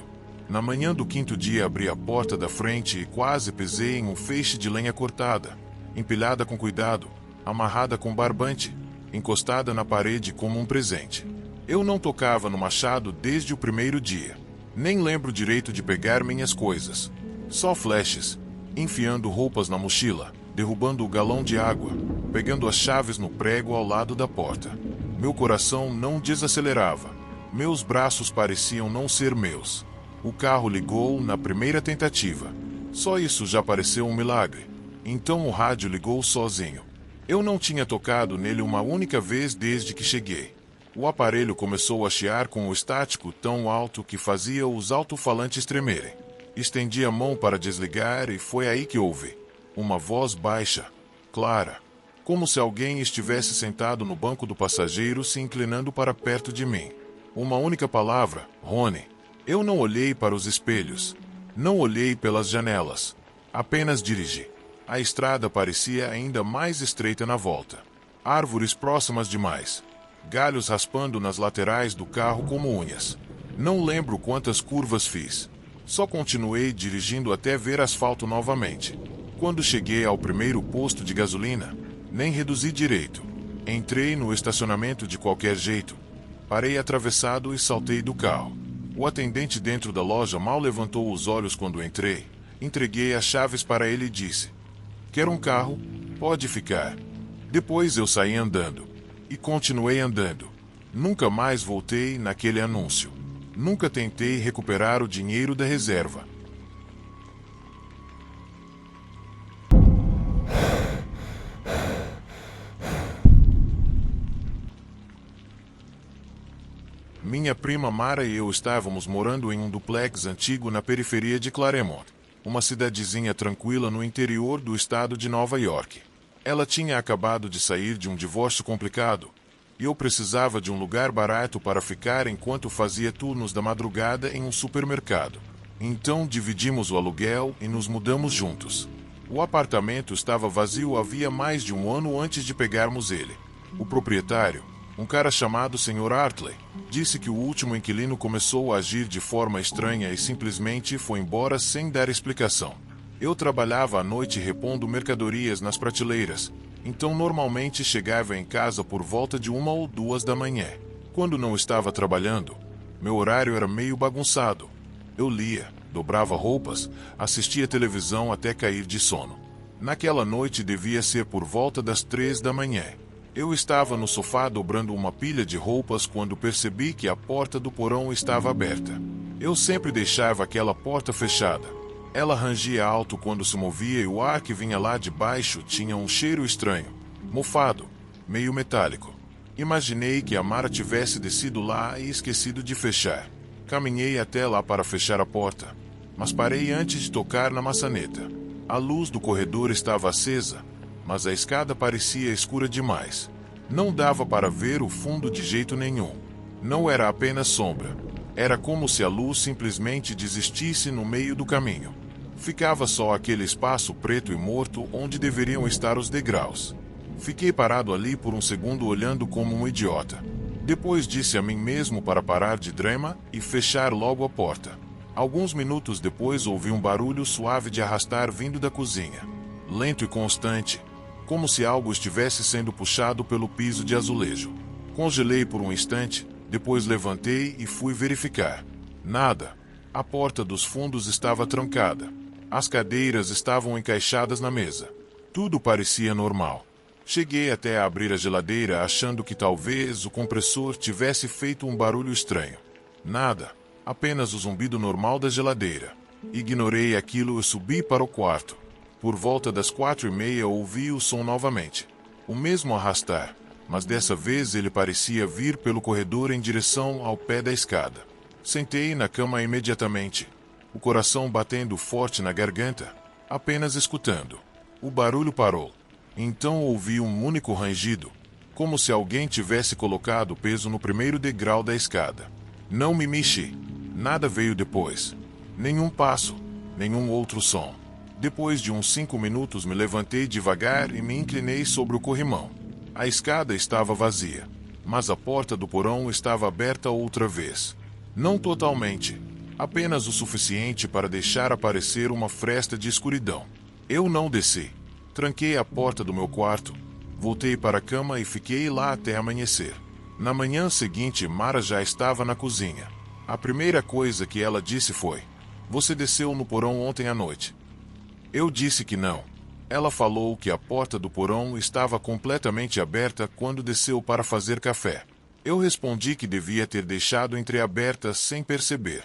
Na manhã do quinto dia abri a porta da frente e quase pisei em um feixe de lenha cortada, empilhada com cuidado, amarrada com barbante, encostada na parede como um presente. Eu não tocava no machado desde o primeiro dia. Nem lembro direito de pegar minhas coisas. Só flashes, enfiando roupas na mochila, derrubando o galão de água, pegando as chaves no prego ao lado da porta. Meu coração não desacelerava. Meus braços pareciam não ser meus. O carro ligou na primeira tentativa. Só isso já pareceu um milagre. Então o rádio ligou sozinho. Eu não tinha tocado nele uma única vez desde que cheguei. O aparelho começou a chiar com o estático tão alto que fazia os alto-falantes tremerem. Estendi a mão para desligar e foi aí que ouvi uma voz baixa, clara, como se alguém estivesse sentado no banco do passageiro se inclinando para perto de mim. Uma única palavra, Rony. Eu não olhei para os espelhos. Não olhei pelas janelas. Apenas dirigi. A estrada parecia ainda mais estreita na volta. Árvores próximas demais. Galhos raspando nas laterais do carro como unhas. Não lembro quantas curvas fiz. Só continuei dirigindo até ver asfalto novamente. Quando cheguei ao primeiro posto de gasolina, nem reduzi direito. Entrei no estacionamento de qualquer jeito. Parei atravessado e saltei do carro. O atendente dentro da loja mal levantou os olhos quando entrei. Entreguei as chaves para ele e disse: "Quer um carro? Pode ficar." Depois eu saí andando. E continuei andando. Nunca mais voltei naquele anúncio. Nunca tentei recuperar o dinheiro da reserva. Minha prima Mara e eu estávamos morando em um duplex antigo na periferia de Claremont, uma cidadezinha tranquila no interior do estado de Nova York. Ela tinha acabado de sair de um divórcio complicado, e eu precisava de um lugar barato para ficar enquanto fazia turnos da madrugada em um supermercado. Então dividimos o aluguel e nos mudamos juntos. O apartamento estava vazio havia mais de um ano antes de pegarmos ele. O proprietário, um cara chamado Sr. Hartley, disse que o último inquilino começou a agir de forma estranha e simplesmente foi embora sem dar explicação. Eu trabalhava à noite repondo mercadorias nas prateleiras, então normalmente chegava em casa por volta de 1 ou 2 da manhã. Quando não estava trabalhando, meu horário era meio bagunçado. Eu lia, dobrava roupas, assistia televisão até cair de sono. Naquela noite devia ser por volta das 3 da manhã. Eu estava no sofá dobrando uma pilha de roupas quando percebi que a porta do porão estava aberta. Eu sempre deixava aquela porta fechada. Ela rangia alto quando se movia e o ar que vinha lá de baixo tinha um cheiro estranho, mofado, meio metálico. Imaginei que a Mara tivesse descido lá e esquecido de fechar. Caminhei até lá para fechar a porta, mas parei antes de tocar na maçaneta. A luz do corredor estava acesa, mas a escada parecia escura demais. Não dava para ver o fundo de jeito nenhum. Não era apenas sombra. Era como se a luz simplesmente desistisse no meio do caminho. Ficava só aquele espaço preto e morto onde deveriam estar os degraus. Fiquei parado ali por um segundo olhando como um idiota. Depois disse a mim mesmo para parar de drama e fechar logo a porta. Alguns minutos depois ouvi um barulho suave de arrastar vindo da cozinha. Lento e constante, como se algo estivesse sendo puxado pelo piso de azulejo. Congelei por um instante, depois levantei e fui verificar. Nada. A porta dos fundos estava trancada. As cadeiras estavam encaixadas na mesa. Tudo parecia normal. Cheguei até a abrir a geladeira achando que talvez o compressor tivesse feito um barulho estranho. Nada. Apenas o zumbido normal da geladeira. Ignorei aquilo e subi para o quarto. Por volta das 4:30 ouvi o som novamente. O mesmo arrastar, mas dessa vez ele parecia vir pelo corredor em direção ao pé da escada. Sentei na cama imediatamente, o coração batendo forte na garganta, apenas escutando. O barulho parou. Então ouvi um único rangido, como se alguém tivesse colocado peso no primeiro degrau da escada. Não me mexi. Nada veio depois. Nenhum passo, nenhum outro som. Depois de uns 5 minutos me levantei devagar e me inclinei sobre o corrimão. A escada estava vazia, mas a porta do porão estava aberta outra vez. Não totalmente, apenas o suficiente para deixar aparecer uma fresta de escuridão. Eu não desci. Tranquei a porta do meu quarto, voltei para a cama e fiquei lá até amanhecer. Na manhã seguinte, Mara já estava na cozinha. A primeira coisa que ela disse foi: "Você desceu no porão ontem à noite?" Eu disse que não. Ela falou que a porta do porão estava completamente aberta quando desceu para fazer café. Eu respondi que devia ter deixado entreaberta sem perceber.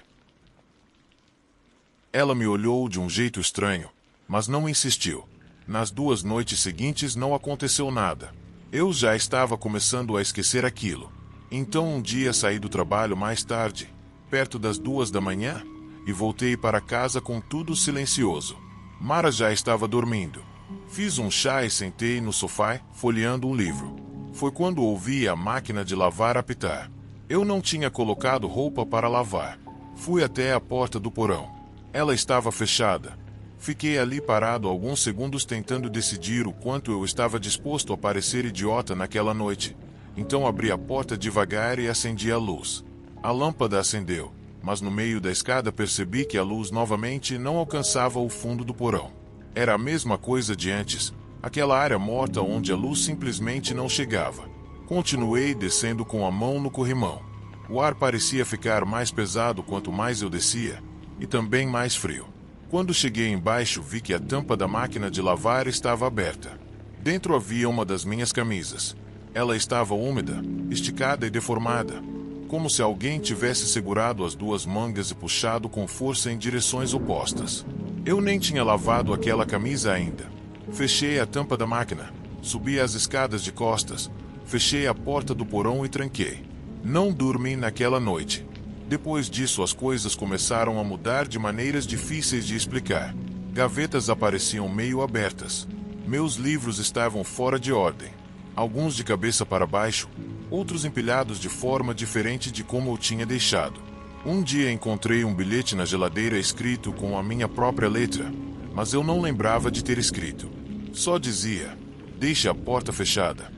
Ela me olhou de um jeito estranho, mas não insistiu. Nas 2 noites seguintes não aconteceu nada. Eu já estava começando a esquecer aquilo. Então um dia saí do trabalho mais tarde, perto das 2 da manhã, e voltei para casa com tudo silencioso. Mara já estava dormindo. Fiz um chá e sentei no sofá, folheando um livro. Foi quando ouvi a máquina de lavar apitar. Eu não tinha colocado roupa para lavar. Fui até a porta do porão. Ela estava fechada. Fiquei ali parado alguns segundos tentando decidir o quanto eu estava disposto a parecer idiota naquela noite. Então abri a porta devagar e acendi a luz. A lâmpada acendeu, mas no meio da escada percebi que a luz novamente não alcançava o fundo do porão. Era a mesma coisa de antes, aquela área morta onde a luz simplesmente não chegava. Continuei descendo com a mão no corrimão. O ar parecia ficar mais pesado quanto mais eu descia, e também mais frio. Quando cheguei embaixo, vi que a tampa da máquina de lavar estava aberta. Dentro havia uma das minhas camisas. Ela estava úmida, esticada e deformada, como se alguém tivesse segurado as 2 mangas e puxado com força em direções opostas. Eu nem tinha lavado aquela camisa ainda. Fechei a tampa da máquina, subi as escadas de costas, fechei a porta do porão e tranquei. Não dormi naquela noite. Depois disso, as coisas começaram a mudar de maneiras difíceis de explicar. Gavetas apareciam meio abertas. Meus livros estavam fora de ordem. Alguns de cabeça para baixo, outros empilhados de forma diferente de como eu tinha deixado. Um dia encontrei um bilhete na geladeira escrito com a minha própria letra, mas eu não lembrava de ter escrito. Só dizia: "Deixe a porta fechada."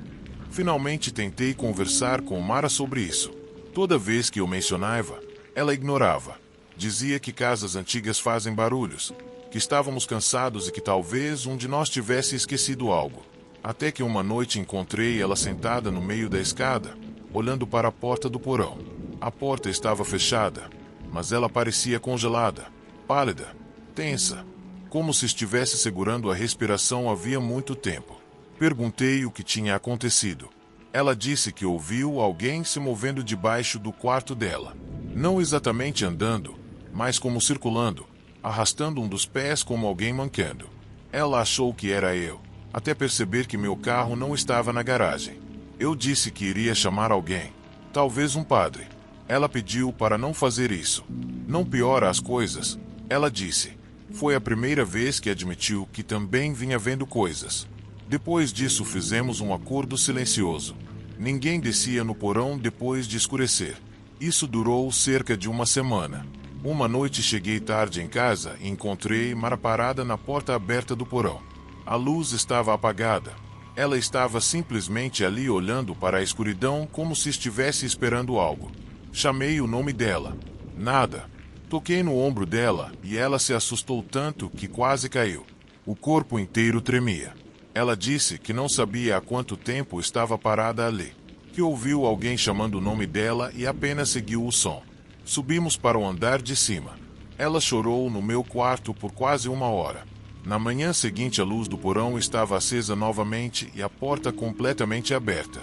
Finalmente tentei conversar com Mara sobre isso. Toda vez que eu mencionava, ela ignorava. Dizia que casas antigas fazem barulhos, que estávamos cansados e que talvez um de nós tivesse esquecido algo. Até que uma noite encontrei ela sentada no meio da escada, olhando para a porta do porão. A porta estava fechada, mas ela parecia congelada, pálida, tensa, como se estivesse segurando a respiração havia muito tempo. Perguntei o que tinha acontecido. Ela disse que ouviu alguém se movendo debaixo do quarto dela. Não exatamente andando, mas como circulando, arrastando um dos pés como alguém mancando. Ela achou que era eu, até perceber que meu carro não estava na garagem. Eu disse que iria chamar alguém, talvez um padre. Ela pediu para não fazer isso. Não piora as coisas. Ela disse. Foi a primeira vez que admitiu que também vinha vendo coisas. Depois disso fizemos um acordo silencioso. Ninguém descia no porão depois de escurecer. Isso durou cerca de uma semana. Uma noite cheguei tarde em casa e encontrei Mara parada na porta aberta do porão. A luz estava apagada. Ela estava simplesmente ali olhando para a escuridão como se estivesse esperando algo. Chamei o nome dela. Nada. Toquei no ombro dela e ela se assustou tanto que quase caiu. O corpo inteiro tremia. Ela disse que não sabia há quanto tempo estava parada ali, que ouviu alguém chamando o nome dela e apenas seguiu o som. Subimos para o andar de cima. Ela chorou no meu quarto por quase uma hora. Na manhã seguinte, a luz do porão estava acesa novamente e a porta completamente aberta.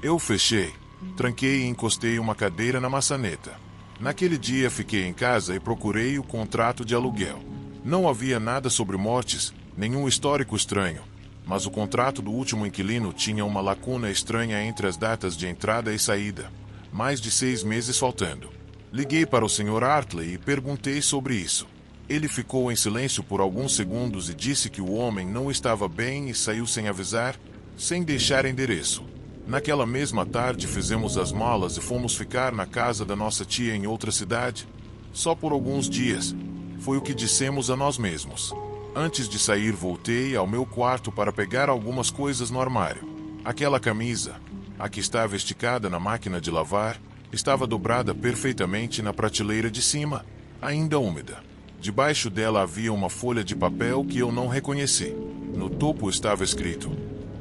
Eu fechei, tranquei e encostei uma cadeira na maçaneta. Naquele dia fiquei em casa e procurei o contrato de aluguel. Não havia nada sobre mortes, nenhum histórico estranho, mas o contrato do último inquilino tinha uma lacuna estranha entre as datas de entrada e saída. Mais de 6 meses faltando. Liguei para o Sr. Hartley e perguntei sobre isso. Ele ficou em silêncio por alguns segundos e disse que o homem não estava bem e saiu sem avisar, sem deixar endereço. Naquela mesma tarde fizemos as malas e fomos ficar na casa da nossa tia em outra cidade. Só por alguns dias. Foi o que dissemos a nós mesmos. Antes de sair, voltei ao meu quarto para pegar algumas coisas no armário. Aquela camisa, a que estava esticada na máquina de lavar, estava dobrada perfeitamente na prateleira de cima, ainda úmida. Debaixo dela havia uma folha de papel que eu não reconheci. No topo estava escrito: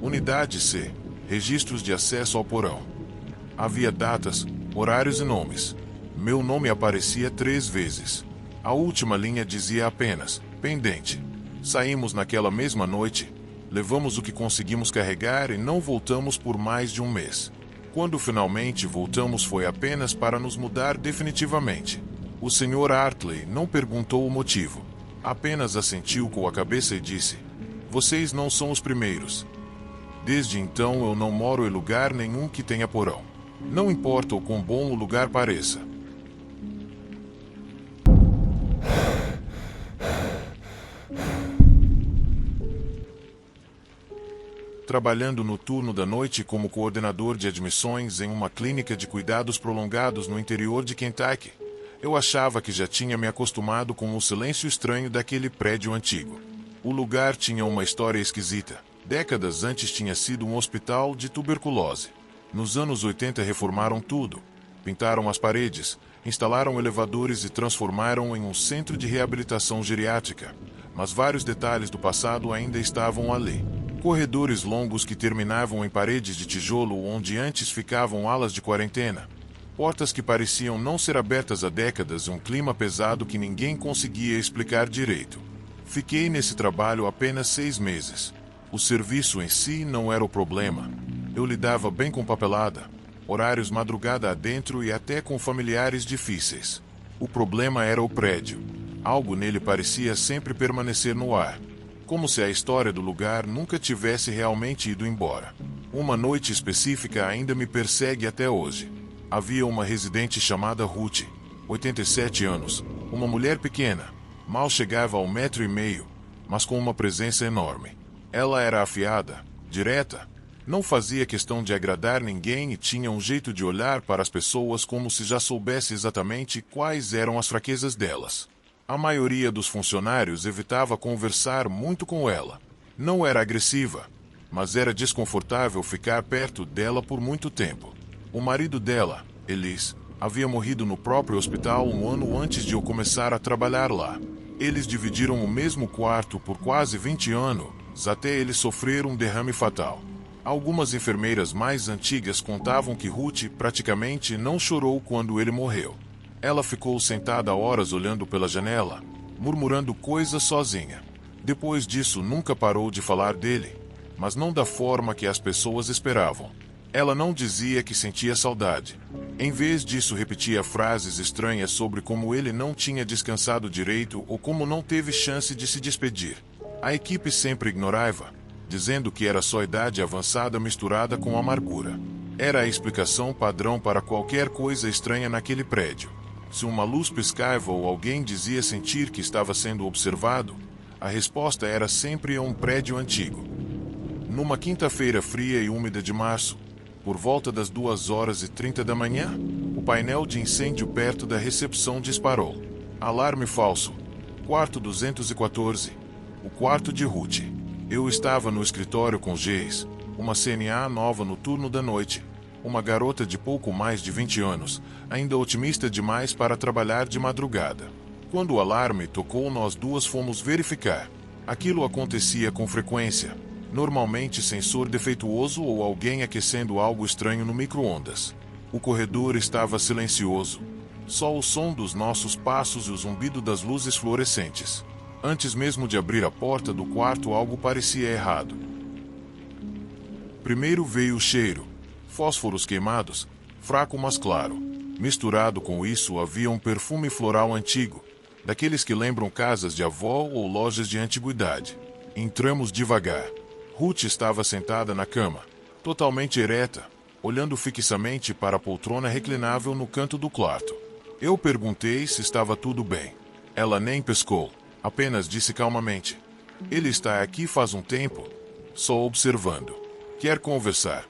Unidade C, registros de acesso ao porão. Havia datas, horários e nomes. Meu nome aparecia 3 vezes. A última linha dizia apenas: pendente. Saímos naquela mesma noite, levamos o que conseguimos carregar e não voltamos por mais de um mês. Quando finalmente voltamos foi apenas para nos mudar definitivamente. O Sr. Hartley não perguntou o motivo. Apenas assentiu com a cabeça e disse: Vocês não são os primeiros. Desde então eu não moro em lugar nenhum que tenha porão. Não importa o quão bom o lugar pareça. Trabalhando no turno da noite como coordenador de admissões em uma clínica de cuidados prolongados no interior de Kentucky, eu achava que já tinha me acostumado com o silêncio estranho daquele prédio antigo. O lugar tinha uma história esquisita. Décadas antes tinha sido um hospital de tuberculose. Nos anos 80 reformaram tudo. Pintaram as paredes, instalaram elevadores e transformaram em um centro de reabilitação geriátrica. Mas vários detalhes do passado ainda estavam ali. Corredores longos que terminavam em paredes de tijolo onde antes ficavam alas de quarentena. Portas que pareciam não ser abertas há décadas e um clima pesado que ninguém conseguia explicar direito. Fiquei nesse trabalho apenas 6 meses. O serviço em si não era o problema. Eu lidava bem com papelada, horários madrugada adentro e até com familiares difíceis. O problema era o prédio. Algo nele parecia sempre permanecer no ar. Como se a história do lugar nunca tivesse realmente ido embora. Uma noite específica ainda me persegue até hoje. Havia uma residente chamada Ruth, 87 anos, uma mulher pequena, mal chegava ao 1,5 metros, mas com uma presença enorme. Ela era afiada, direta, não fazia questão de agradar ninguém e tinha um jeito de olhar para as pessoas como se já soubesse exatamente quais eram as fraquezas delas. A maioria dos funcionários evitava conversar muito com ela. Não era agressiva, mas era desconfortável ficar perto dela por muito tempo. O marido dela, Elise, havia morrido no próprio hospital um ano antes de eu começar a trabalhar lá. Eles dividiram o mesmo quarto por quase 20 anos, até ele sofrer um derrame fatal. Algumas enfermeiras mais antigas contavam que Ruth praticamente não chorou quando ele morreu. Ela ficou sentada horas olhando pela janela, murmurando coisas sozinha. Depois disso, nunca parou de falar dele, mas não da forma que as pessoas esperavam. Ela não dizia que sentia saudade. Em vez disso, repetia frases estranhas sobre como ele não tinha descansado direito ou como não teve chance de se despedir. A equipe sempre ignorava, dizendo que era só idade avançada misturada com amargura. Era a explicação padrão para qualquer coisa estranha naquele prédio. Se uma luz piscava ou alguém dizia sentir que estava sendo observado, a resposta era sempre um prédio antigo. Numa quinta-feira fria e úmida de março, por volta das 2h30 da manhã, o painel de incêndio perto da recepção disparou. Alarme falso. Quarto 214. O quarto de Ruth. Eu estava no escritório com Geis, uma CNA nova no turno da noite, uma garota de pouco mais de 20 anos, ainda otimista demais para trabalhar de madrugada. Quando o alarme tocou, nós duas fomos verificar. Aquilo acontecia com frequência, normalmente sensor defeituoso ou alguém aquecendo algo estranho no micro-ondas. O corredor estava silencioso. Só o som dos nossos passos e o zumbido das luzes fluorescentes. Antes mesmo de abrir a porta do quarto, algo parecia errado. Primeiro veio o cheiro. Fósforos queimados, fraco mas claro. Misturado com isso havia um perfume floral antigo, daqueles que lembram casas de avó ou lojas de antiguidade. Entramos devagar. Ruth estava sentada na cama, totalmente ereta, olhando fixamente para a poltrona reclinável no canto do quarto. Eu perguntei se estava tudo bem. Ela nem pescou, apenas disse calmamente: "Ele está aqui faz um tempo, só observando. Quer conversar?"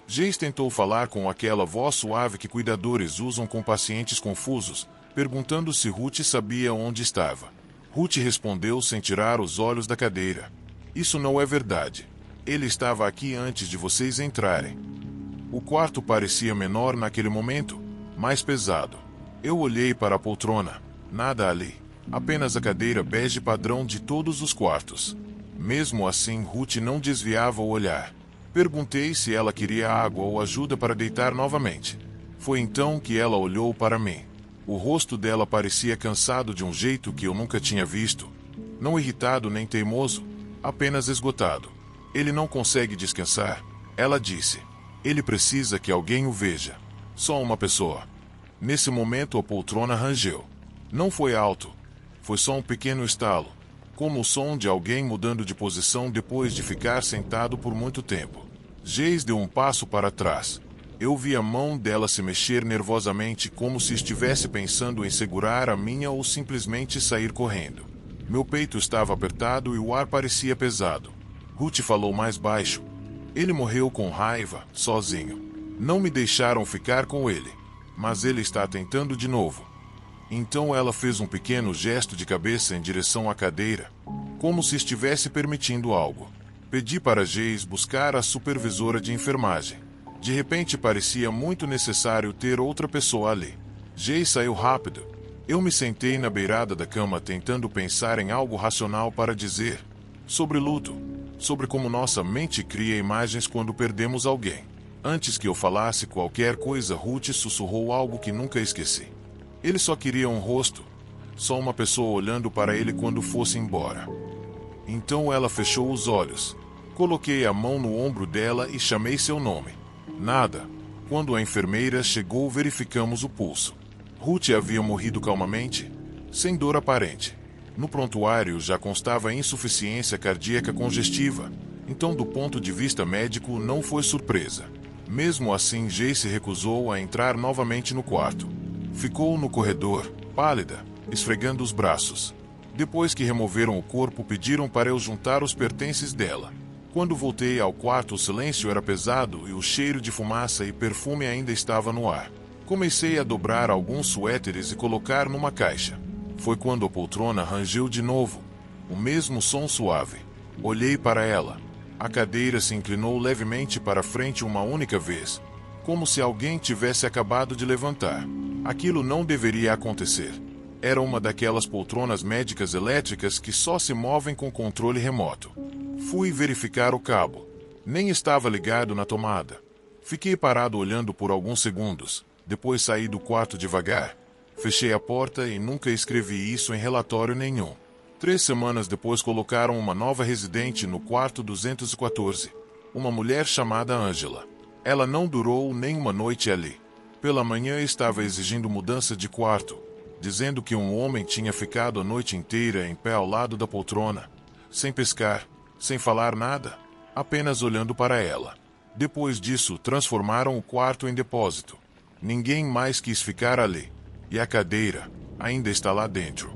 Geis tentou falar com aquela voz suave que cuidadores usam com pacientes confusos, perguntando se Ruth sabia onde estava. Ruth respondeu sem tirar os olhos da cadeira: "Isso não é verdade. Ele estava aqui antes de vocês entrarem." O quarto parecia menor naquele momento, mais pesado. Eu olhei para a poltrona. Nada ali. Apenas a cadeira bege padrão de todos os quartos. Mesmo assim, Ruth não desviava o olhar. Perguntei se ela queria água ou ajuda para deitar novamente. Foi então que ela olhou para mim. O rosto dela parecia cansado de um jeito que eu nunca tinha visto. Não irritado nem teimoso, apenas esgotado. "Ele não consegue descansar," ela disse. "Ele precisa que alguém o veja. Só uma pessoa." Nesse momento a poltrona rangeu. Não foi alto. Foi só um pequeno estalo, como o som de alguém mudando de posição depois de ficar sentado por muito tempo. Geis deu um passo para trás. Eu vi a mão dela se mexer nervosamente, como se estivesse pensando em segurar a minha ou simplesmente sair correndo. Meu peito estava apertado e o ar parecia pesado. Ruth falou mais baixo: "Ele morreu com raiva, sozinho. Não me deixaram ficar com ele. Mas ele está tentando de novo." Então ela fez um pequeno gesto de cabeça em direção à cadeira, como se estivesse permitindo algo. Pedi para Geis buscar a supervisora de enfermagem. De repente parecia muito necessário ter outra pessoa ali. Geis saiu rápido. Eu me sentei na beirada da cama tentando pensar em algo racional para dizer. Sobre luto. Sobre como nossa mente cria imagens quando perdemos alguém. Antes que eu falasse qualquer coisa, Ruth sussurrou algo que nunca esqueci. Ele só queria um rosto. Só uma pessoa olhando para ele quando fosse embora. Então ela fechou os olhos. Coloquei a mão no ombro dela e chamei seu nome. Nada. Quando a enfermeira chegou, verificamos o pulso. Ruth havia morrido calmamente, sem dor aparente. No prontuário já constava insuficiência cardíaca congestiva, então do ponto de vista médico não foi surpresa. Mesmo assim, Geis se recusou a entrar novamente no quarto. Ficou no corredor, pálida, esfregando os braços. Depois que removeram o corpo, pediram para eu juntar os pertences dela. Quando voltei ao quarto, o silêncio era pesado e o cheiro de fumaça e perfume ainda estava no ar. Comecei a dobrar alguns suéteres e colocar numa caixa. Foi quando a poltrona rangeu de novo. O mesmo som suave. Olhei para ela. A cadeira se inclinou levemente para frente uma única vez, como se alguém tivesse acabado de levantar. Aquilo não deveria acontecer. Era uma daquelas poltronas médicas elétricas que só se movem com controle remoto. Fui verificar o cabo. Nem estava ligado na tomada. Fiquei parado olhando por alguns segundos. Depois saí do quarto devagar. Fechei a porta e nunca escrevi isso em relatório nenhum. 3 semanas depois colocaram uma nova residente no quarto 214. Uma mulher chamada Angela. Ela não durou nem uma noite ali. Pela manhã estava exigindo mudança de quarto, dizendo que um homem tinha ficado a noite inteira em pé ao lado da poltrona, sem pescar, sem falar nada, apenas olhando para ela. Depois disso, transformaram o quarto em depósito. Ninguém mais quis ficar ali. E a cadeira ainda está lá dentro.